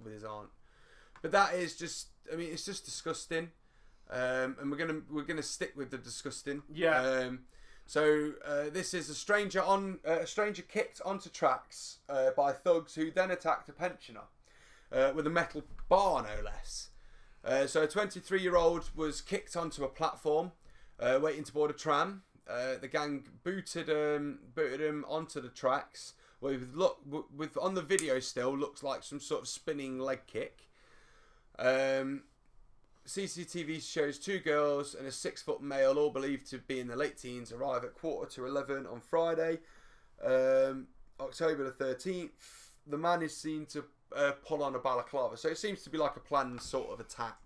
with his aunt. But that is just. I mean, it's just disgusting. And we're gonna stick with the disgusting. Yeah. So this is a stranger kicked onto tracks by thugs who then attacked a pensioner with a metal bar, no less. So a 23-year-old was kicked onto a platform waiting to board a tram. The gang booted him onto the tracks. With on the video still looks like some sort of spinning leg kick. CCTV shows 2 girls and a 6-foot male, all believed to be in their late teens, arrive at 11:15 on Friday, October the 13th. The man is seen to pull on a balaclava, so it seems to be like a planned sort of attack.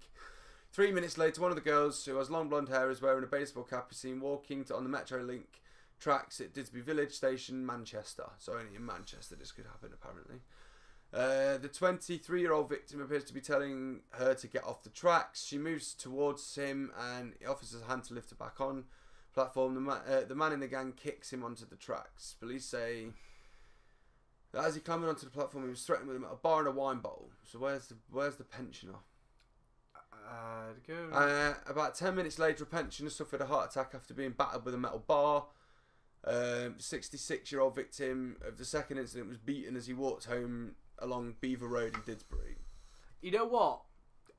3 minutes later, one of the girls, who has long blonde hair, is wearing a baseball cap, is seen walking on the Metrolink tracks at Didsbury Village Station, Manchester. So only in Manchester this could happen, apparently. The 23-year-old victim appears to be telling her to get off the tracks. She moves towards him and he offers her hand to lift her back on platform. The man in the gang kicks him onto the tracks. Police say that as he climbed onto the platform, he was threatened with a bar and a wine bottle. So where's the pensioner? About 10 minutes later, a pensioner suffered a heart attack after being battered with a metal bar. 66-year-old victim of the second incident was beaten as he walked home along Beaver Road in Didsbury. You know what?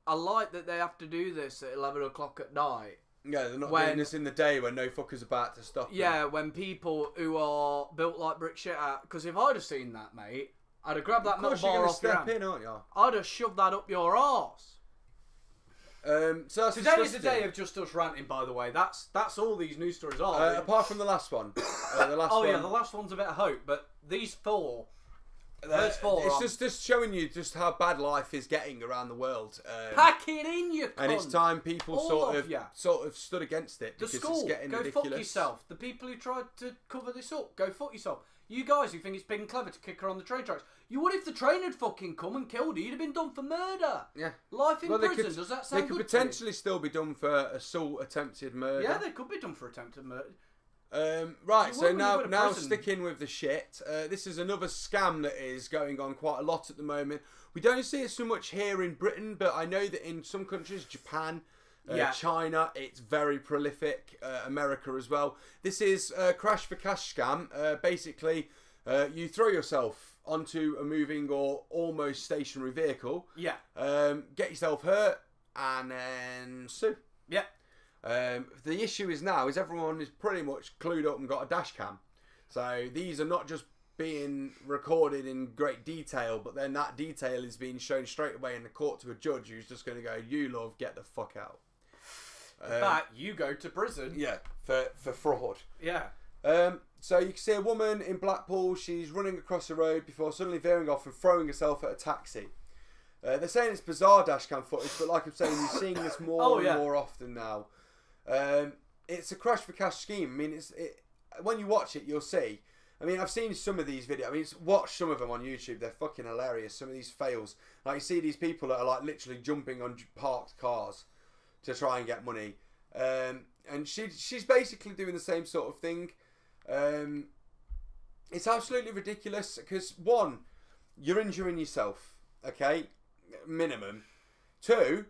I like that they have to do this at 11 o'clock at night. Yeah, they're not doing this in the day when no fucker's about to stop them. Yeah, when people who are built like brick shit out. Because if I'd have seen that, mate, I'd have grabbed that metal bar off your hand. Of course you're going to step in, aren't you? I'd have shoved that up your arse. So that's Today is the day of just us ranting, by the way. That's all these news stories are. Apart from the last one. The last one's a bit of hope, but these four... It's just showing you just how bad life is getting around the world. Pack it in, you cunt. And it's time people sort of stood against it. The because school, it's getting go ridiculous. fuck yourself. The people who tried to cover this up, go fuck yourself. You guys who think it's big and clever to kick her on the train tracks. You would if the train had fucking come and killed her. You'd have been done for murder. Yeah. Life in prison. Does that sound good? They could potentially still be done for assault, attempted murder. Yeah, they could be done for attempted murder. Right, so now sticking with the shit, this is another scam that is going on quite a lot at the moment. We don't see it so much here in Britain, but I know that in some countries, Japan, China, it's very prolific, America as well. This is a crash for cash scam. Basically, you throw yourself onto a moving or almost stationary vehicle, get yourself hurt, and then sue. Yeah. The issue is everyone is pretty much clued up and got a dash cam. So these are not just being recorded in great detail, but then that detail is being shown straight away in the court to a judge who's just going to go, "You love, get the fuck out." But you go to prison. Yeah, for fraud. Yeah. So you can see a woman in Blackpool. She's running across the road before suddenly veering off and throwing herself at a taxi. They're saying it's bizarre dashcam footage, but like I'm saying, you're seeing this more and more often now. It's a crash for cash scheme. I mean, when you watch it, you'll see. I mean, I've seen some of these videos. I mean, watch some of them on YouTube. They're fucking hilarious. Some of these fails. Like, you see these people that are like literally jumping on parked cars to try and get money. And she's basically doing the same sort of thing. It's absolutely ridiculous because, one, you're injuring yourself, okay? Minimum. Two,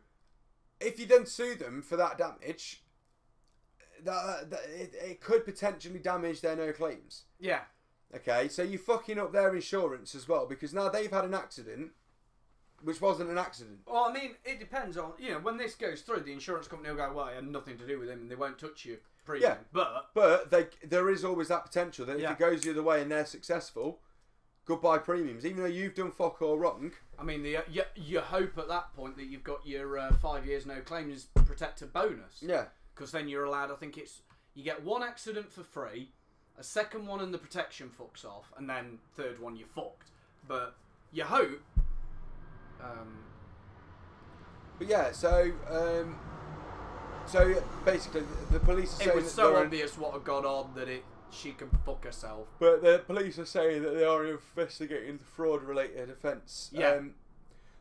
if you don't sue them for that damage, it could potentially damage their no claims. Yeah. Okay, so you're fucking up their insurance as well because now they've had an accident which wasn't an accident. Well, I mean, it depends on, when this goes through, the insurance company will go, well, it had nothing to do with him and they won't touch you. Premium. Yeah, but there is always that potential that if it goes the other way and they're successful, goodbye premiums. Even though you've done fuck all wrong. I mean, you hope at that point that you've got your 5 years no claims protected bonus. Yeah. Because then you're allowed, I think you get one accident for free, a second one and the protection fucks off, and then third one you're fucked. But you hope. But yeah, so basically the police are saying it was so obvious what had gone on that she can fuck herself. But the police are saying that they are investigating the fraud-related offence. Yeah.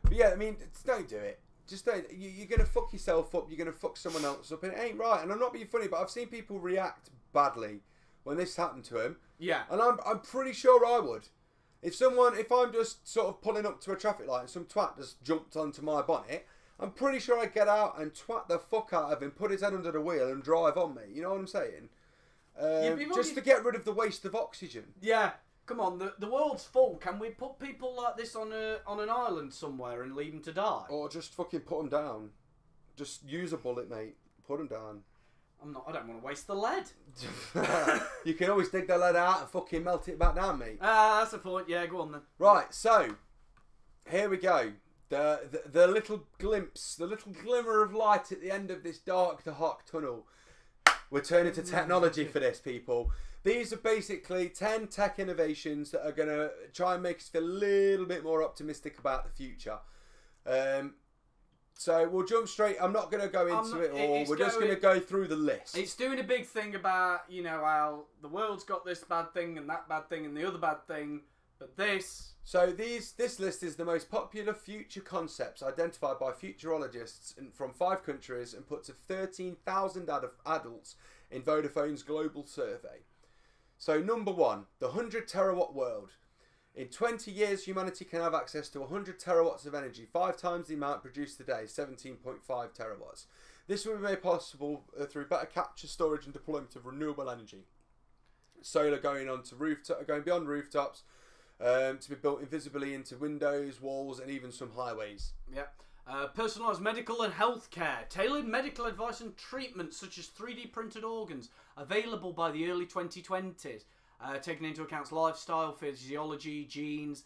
But yeah, I mean, don't do it. Just don't. You're going to fuck yourself up. You're going to fuck someone else up. And it ain't right. And I'm not being funny, but I've seen people react badly when this happened to him. Yeah. And I'm pretty sure I would. If I'm just sort of pulling up to a traffic light and some twat just jumped onto my bonnet, I'm pretty sure I'd get out and twat the fuck out of him, put his head under the wheel and drive on me. You know what I'm saying? Just to get rid of the waste of oxygen. Yeah. Come on, the world's full. Can we put people like this on an island somewhere and leave them to die? Or just fucking put them down. Just use a bullet, mate. Put them down. I don't want to waste the lead. You can always dig the lead out and fucking melt it back down, mate. That's the point. Yeah, go on then. Right, so here we go. The little glimpse, the little glimmer of light at the end of this dark tunnel. We're turning to technology for this, people. These are basically 10 tech innovations that are going to try and make us feel a little bit more optimistic about the future. So we'll jump straight. I'm not going to go into it all. We're just going to go through the list. It's doing a big thing about, how the world's got this bad thing and that bad thing and the other bad thing. But this... So this list is the most popular future concepts identified by futurologists from 5 countries and puts 13,000 adults in Vodafone's global survey. So number 1, the 100 terawatt world. In 20 years, humanity can have access to 100 terawatts of energy, 5 times the amount produced today, 17.5 terawatts. This will be made possible through better capture, storage and deployment of renewable energy. Solar going beyond rooftops, to be built invisibly into windows, walls and even some highways. Yeah. Personalised medical and healthcare. Tailored medical advice and treatment such as 3D printed organs available by the early 2020s. Taking into account lifestyle, physiology, genes,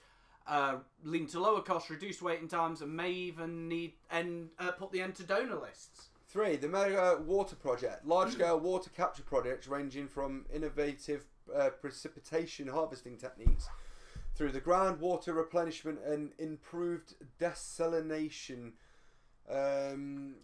leading to lower costs, reduced waiting times, and may even put the end to donor lists. 3, the Mega Water Project. Large-scale water capture projects ranging from innovative precipitation harvesting techniques through the groundwater replenishment and improved desalination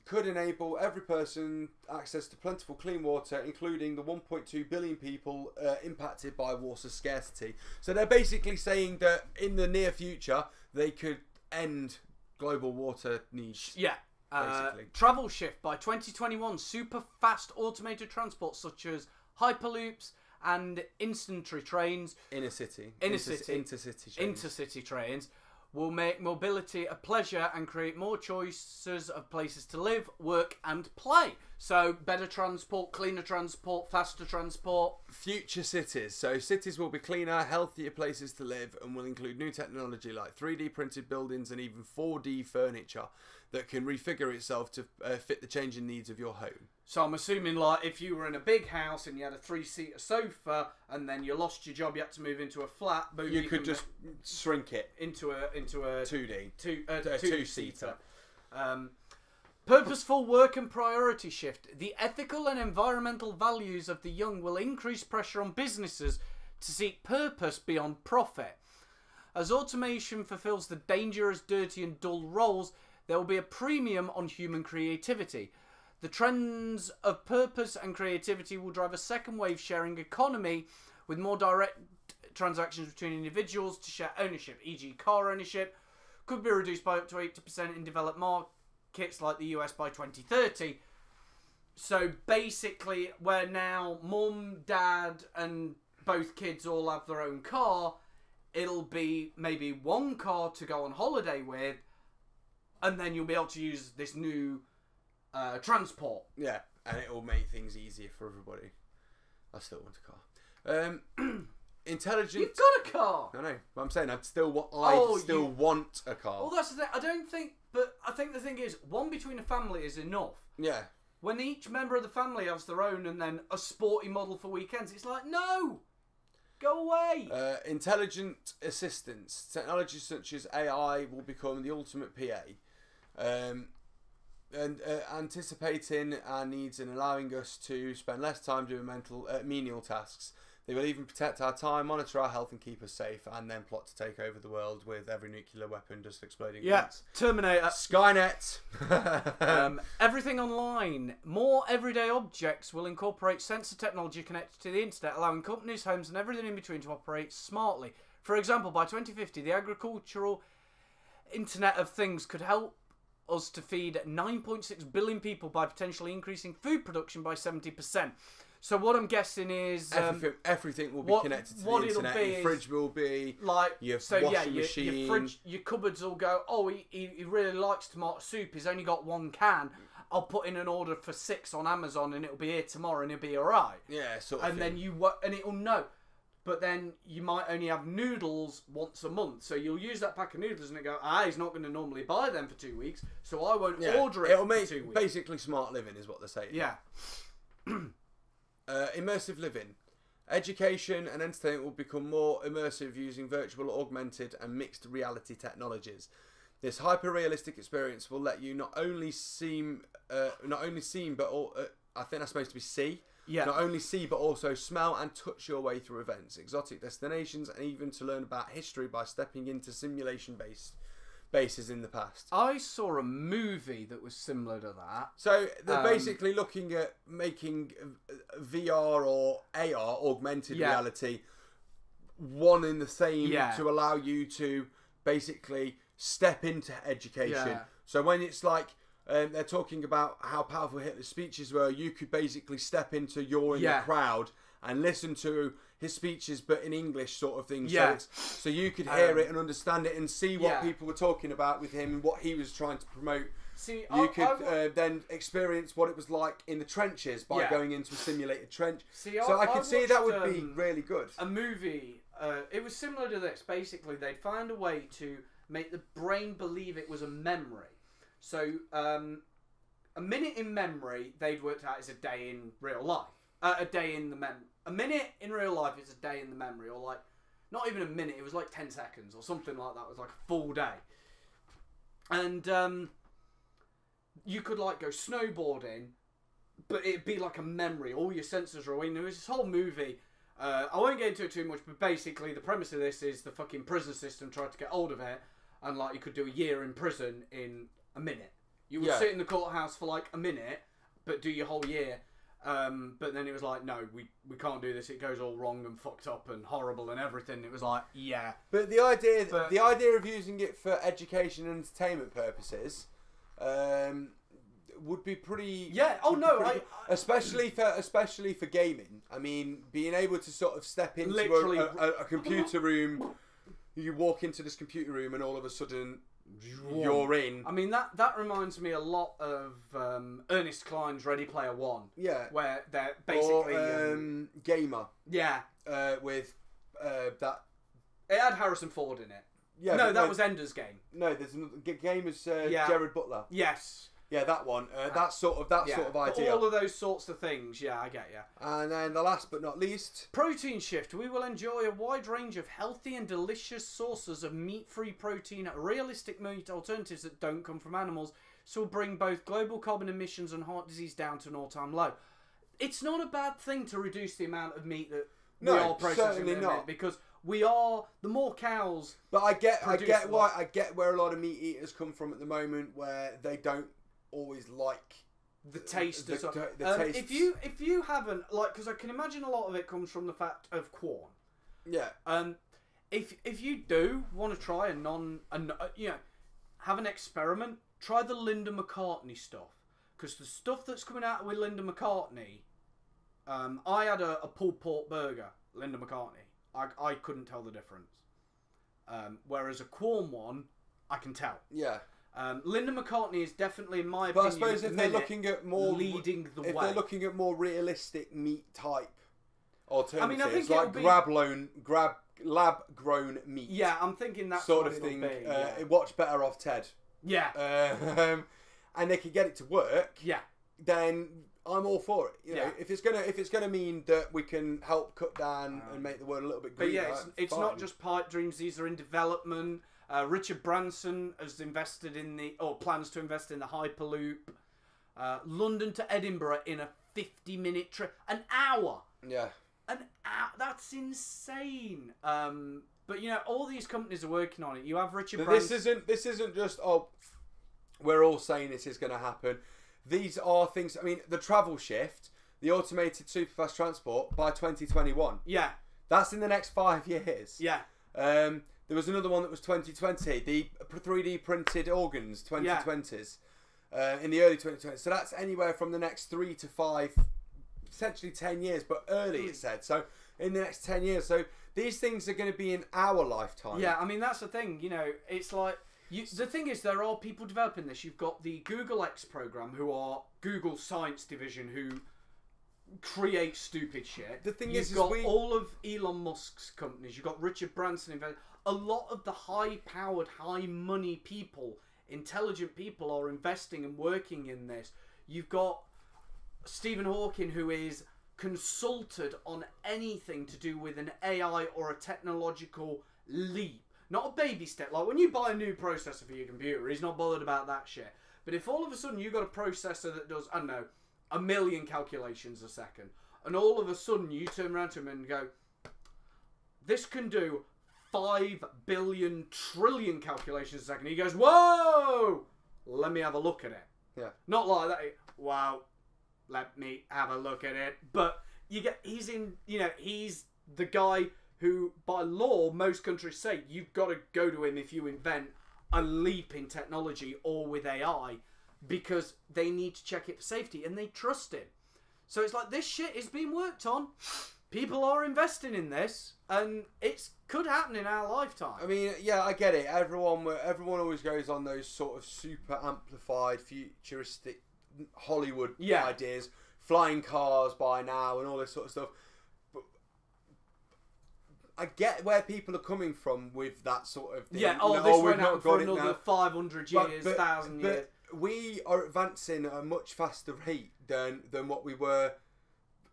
could enable every person access to plentiful clean water, including the 1.2 billion people impacted by water scarcity. So they're basically saying that in the near future they could end global water needs. Yeah. Travel shift by 2021. Super fast automated transport such as hyperloops and intercity trains. Intercity trains will make mobility a pleasure and create more choices of places to live, work and play. So better transport, cleaner transport, faster transport. Future cities. So cities will be cleaner, healthier places to live and will include new technology like 3D printed buildings and even 4D furniture. that can refigure itself to fit the changing needs of your home. So I'm assuming, like, if you were in a big house and you had a 3-seater sofa, and then you lost your job, you had to move into a flat. Boom, you could just shrink it into a 2D, two-seater. Purposeful work and priority shift. The ethical and environmental values of the young will increase pressure on businesses to seek purpose beyond profit. As automation fulfills the dangerous, dirty and dull roles, there will be a premium on human creativity. The trends of purpose and creativity will drive a second wave sharing economy with more direct transactions between individuals to share ownership, e.g. car ownership, could be reduced by up to 80% in developed markets like the US by 2030. So basically, where now mum, dad and both kids all have their own car, it'll be maybe one car to go on holiday with, and then you'll be able to use this new transport. Yeah, and it will make things easier for everybody. I still want a car. Intelligent. You've got a car. I know, but I'm saying I still want a car. Well, that's the thing. I don't think, but I think the thing is, one between a family is enough. Yeah. When each member of the family has their own, and then a sporty model for weekends, it's like, no, go away. Intelligent assistance. Technology such as AI will become the ultimate PA. And anticipating our needs and allowing us to spend less time doing menial tasks. They will even protect our time, monitor our health and keep us safe, and then plot to take over the world with every nuclear weapon just exploding. Yeah, Terminator. Skynet. Everything online. More everyday objects will incorporate sensor technology connected to the internet, allowing companies, homes and everything in between to operate smartly. For example, by 2050, the agricultural Internet of Things could help us to feed 9.6 billion people by potentially increasing food production by 70%. So what I'm guessing is everything will be connected to the internet. Your fridge will be like your washing machine. Your fridge, your cupboards will go. Oh, he really likes tomato soup. He's only got one can. I'll put in an order for 6 on Amazon, and it'll be here tomorrow, and it'll be alright. Yeah, sort of. And then and it'll know. But then you might only have noodles once a month. So you'll use that pack of noodles and it go, he's not going to normally buy them for 2 weeks, so I won't order it. It'll make 2 weeks. Basically smart living is what they're saying. Yeah. Immersive living. Education and entertainment will become more immersive using virtual, augmented and mixed reality technologies. This hyper-realistic experience will let you not only see, but I think that's supposed to be see. Yeah. Not only see, but also smell and touch your way through events, exotic destinations, and even to learn about history by stepping into simulation-based bases in the past. I saw a movie that was similar to that. So they're basically looking at making VR or AR, augmented reality, one in the same to allow you to basically step into education. Yeah. So when it's like... they're talking about how powerful Hitler's speeches were. You could basically step into the crowd and listen to his speeches, but in English sort of thing. Yeah. So you could hear it and understand it and see what people were talking about with him and what he was trying to promote. See, you could then experience what it was like in the trenches by going into a simulated trench. So I could see that would be really good. A movie, it was similar to this. Basically, they'd found a way to make the brain believe it was a memory. So, a minute in memory, they'd worked out is a day in real life. A minute in real life is a day in the memory, or like, not even a minute, it was like 10 seconds or something like that. It was like a full day. And you could like go snowboarding, but it'd be like a memory. All your senses are away. There was this whole movie. I won't get into it too much, but basically the premise of this is the fucking prison system tried to get hold of it, and like you could do a year in prison in a minute. You would sit in the courthouse for like a minute, but do your whole year. But then it was like, no, we can't do this. It goes all wrong and fucked up and horrible and everything. It was like, But the idea of using it for education and entertainment purposes, would be pretty. Yeah. Oh no. Especially for gaming. I mean, being able to sort of step into a computer room. You walk into this computer room and all of a sudden you're in. I mean, that reminds me a lot of Ernest Cline's Ready Player One. Yeah. Where they're basically... Gamer. Yeah. With that... It had Harrison Ford in it. Yeah, no, that was Ender's Game. No, there's another game is Yeah. Jared Butler. Yes. Yeah, that one. That sort of idea. All of those sorts of things. Yeah, I get you. And then the last but not least, Protein Shift. We will enjoy a wide range of healthy and delicious sources of meat-free protein, realistic meat alternatives that don't come from animals. So we'll bring both global carbon emissions and heart disease down to an all-time low. It's not a bad thing to reduce the amount of meat that we are processing. Certainly not. Because we are the more cows. But I get where a lot of meat eaters come from at the moment, where they don't always like the taste. The taste. If you haven't, like, because I can imagine a lot of it comes from the fact of corn. Yeah. If you do want to try have an experiment, try the Linda McCartney stuff, because the stuff that's coming out with Linda McCartney, I had a pulled pork burger, Linda McCartney. I couldn't tell the difference. Whereas a corn one, I can tell. Yeah. Linda McCartney is definitely, in my opinion, I suppose if they're looking at more leading the way. If they're looking at more realistic meat type alternatives, I mean, I think like lab grown meat. Yeah, I'm thinking that sort of thing. Watch Better Off Ted. Yeah. And they can get it to work. Yeah. Then I'm all for it. You know, if it's gonna mean that we can help cut down and make the world a little bit greener. But yeah, it's not just pipe dreams. These are in development. Richard Branson has invested plans to invest in the Hyperloop. London to Edinburgh in a 50-minute trip, an hour. Yeah. An hour. That's insane. But all these companies are working on it. You have Richard Branson. This isn't just we're all saying this is going to happen. These are things. I mean, the travel shift, the automated superfast transport by 2021. Yeah. That's in the next 5 years. Yeah. There was another one that was 2020. The 3D printed organs, 2020s, in the early 2020s. So that's anywhere from the next 3 to 5, essentially 10 years, but early it said. So in the next 10 years. So these things are going to be in our lifetime. Yeah, I mean, that's the thing. It's like, the thing is, there are people developing this. You've got the Google X program, who are Google's science division, who create stupid shit. The thing you've got all of Elon Musk's companies. You've got Richard Branson. A lot of the high-powered, high-money people, intelligent people, are investing and working in this. You've got Stephen Hawking, who is consulted on anything to do with an AI or a technological leap. Not a baby step. Like when you buy a new processor for your computer, he's not bothered about that shit. But if all of a sudden you've got a processor that does, I don't know, 1 million calculations a second, and all of a sudden you turn around to him and go, this can do 5 billion trillion calculations a second. He goes, whoa! Let me have a look at it. Yeah. Not like that. Wow. Let me have a look at it. But he's the guy who, by law, most countries say you've got to go to him if you invent a leap in technology or with AI, because they need to check it for safety and they trust him. So it's like, this shit is being worked on. People are investing in this, and it could happen in our lifetime. I mean, yeah, I get it. Everyone always goes on those sort of super amplified, futuristic Hollywood ideas, flying cars by now, and all this sort of stuff. But I get where people are coming from with that sort of thing. Yeah, this went out for another 500 years, 1,000 years. But we are advancing at a much faster rate than what we were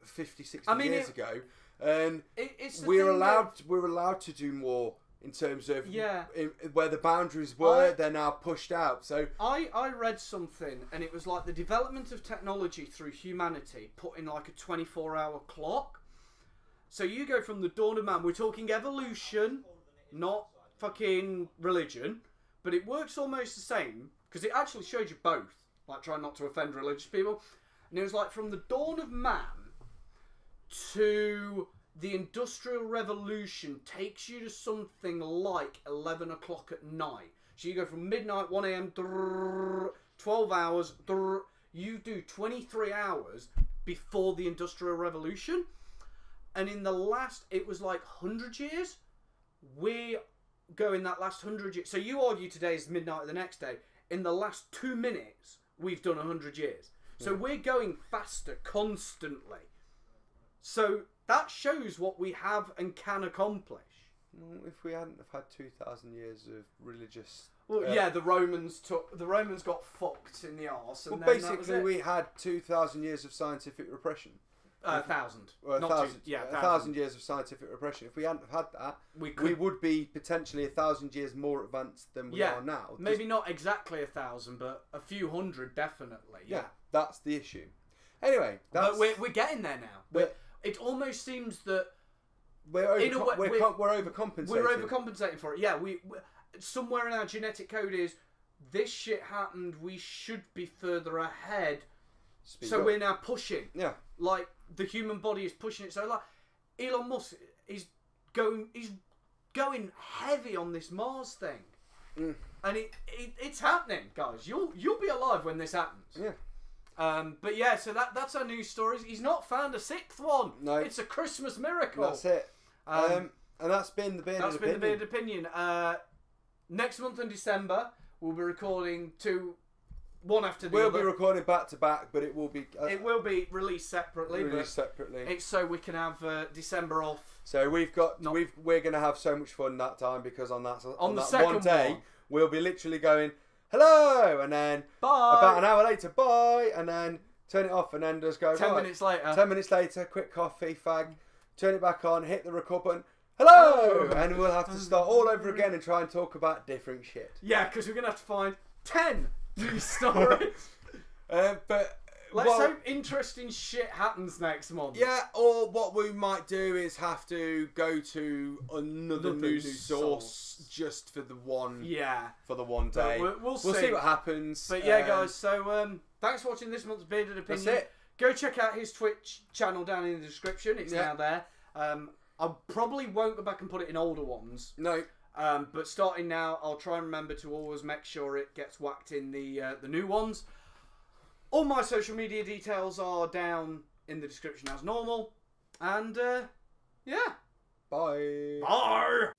50, 60 years ago, and we're allowed to do more in terms of where the boundaries were. They're now pushed out. So I read something, and it was like the development of technology through humanity put in like a 24-hour clock. So you go from the dawn of man. We're talking evolution, not fucking religion, but it works almost the same, because it actually showed you both. Like, trying not to offend religious people. And it was like from the dawn of man to the Industrial Revolution takes you to something like 11 o'clock at night. So you go from midnight, 1 a.m, 12 hours, you do 23 hours before the Industrial Revolution. And in the last, it was like 100 years, we're going that last 100 years. So you argue today is midnight of the next day. In the last 2 minutes, we've done 100 years. So we're going faster constantly. So that shows what we have and can accomplish. If we hadn't have had 2,000 years of religious... Well, yeah, the Romans got fucked in the arse. And Well, then basically, we had 2,000 years of scientific repression. 1,000. Or a Not thousand, two, yeah, 1,000 years of scientific repression. If we hadn't have had that, we would be potentially 1,000 years more advanced than we are now. Maybe not exactly 1,000, but a few hundred definitely. Yeah, that's the issue. Anyway, but we're getting there now. It almost seems that we're overcompensating. We're overcompensating for it. Yeah, we somewhere in our genetic code is this shit happened. We should be further ahead. So we're now pushing. Yeah. Like the human body is pushing it. So like Elon Musk is going heavy on this Mars thing, and it's happening, guys. You'll be alive when this happens. Yeah. But yeah, so that's our news stories. He's not found a sixth one. No. It's a Christmas miracle. That's it. And that's been the bearded opinion. That's been the bearded opinion. Next month in December, we'll be recording one after the other. We'll be recording back to back, but it will be... it will be released separately. It's so we can have December off. So we're going to have so much fun that time, because on that second one day, we'll be literally going, hello, and then bye. About an hour later, bye, and then turn it off, and then just go, 10 minutes later. 10 minutes later, quick coffee, fag, turn it back on, hit the record button, hello, and we'll have to start all over again and try and talk about different shit. Yeah, because we're going to have to find 10 news stories. But let's hope interesting shit happens next month. Yeah, or what we might do is have to go to another news source just for the one. Yeah, for the one day. We'll see what happens. But yeah, guys. So thanks for watching this month's Bearded Opinion. That's it. Go check out his Twitch channel down in the description. It's now there. I probably won't go back and put it in older ones. No. But starting now, I'll try and remember to always make sure it gets whacked in the new ones. All my social media details are down in the description as normal. And, yeah. Bye. Bye.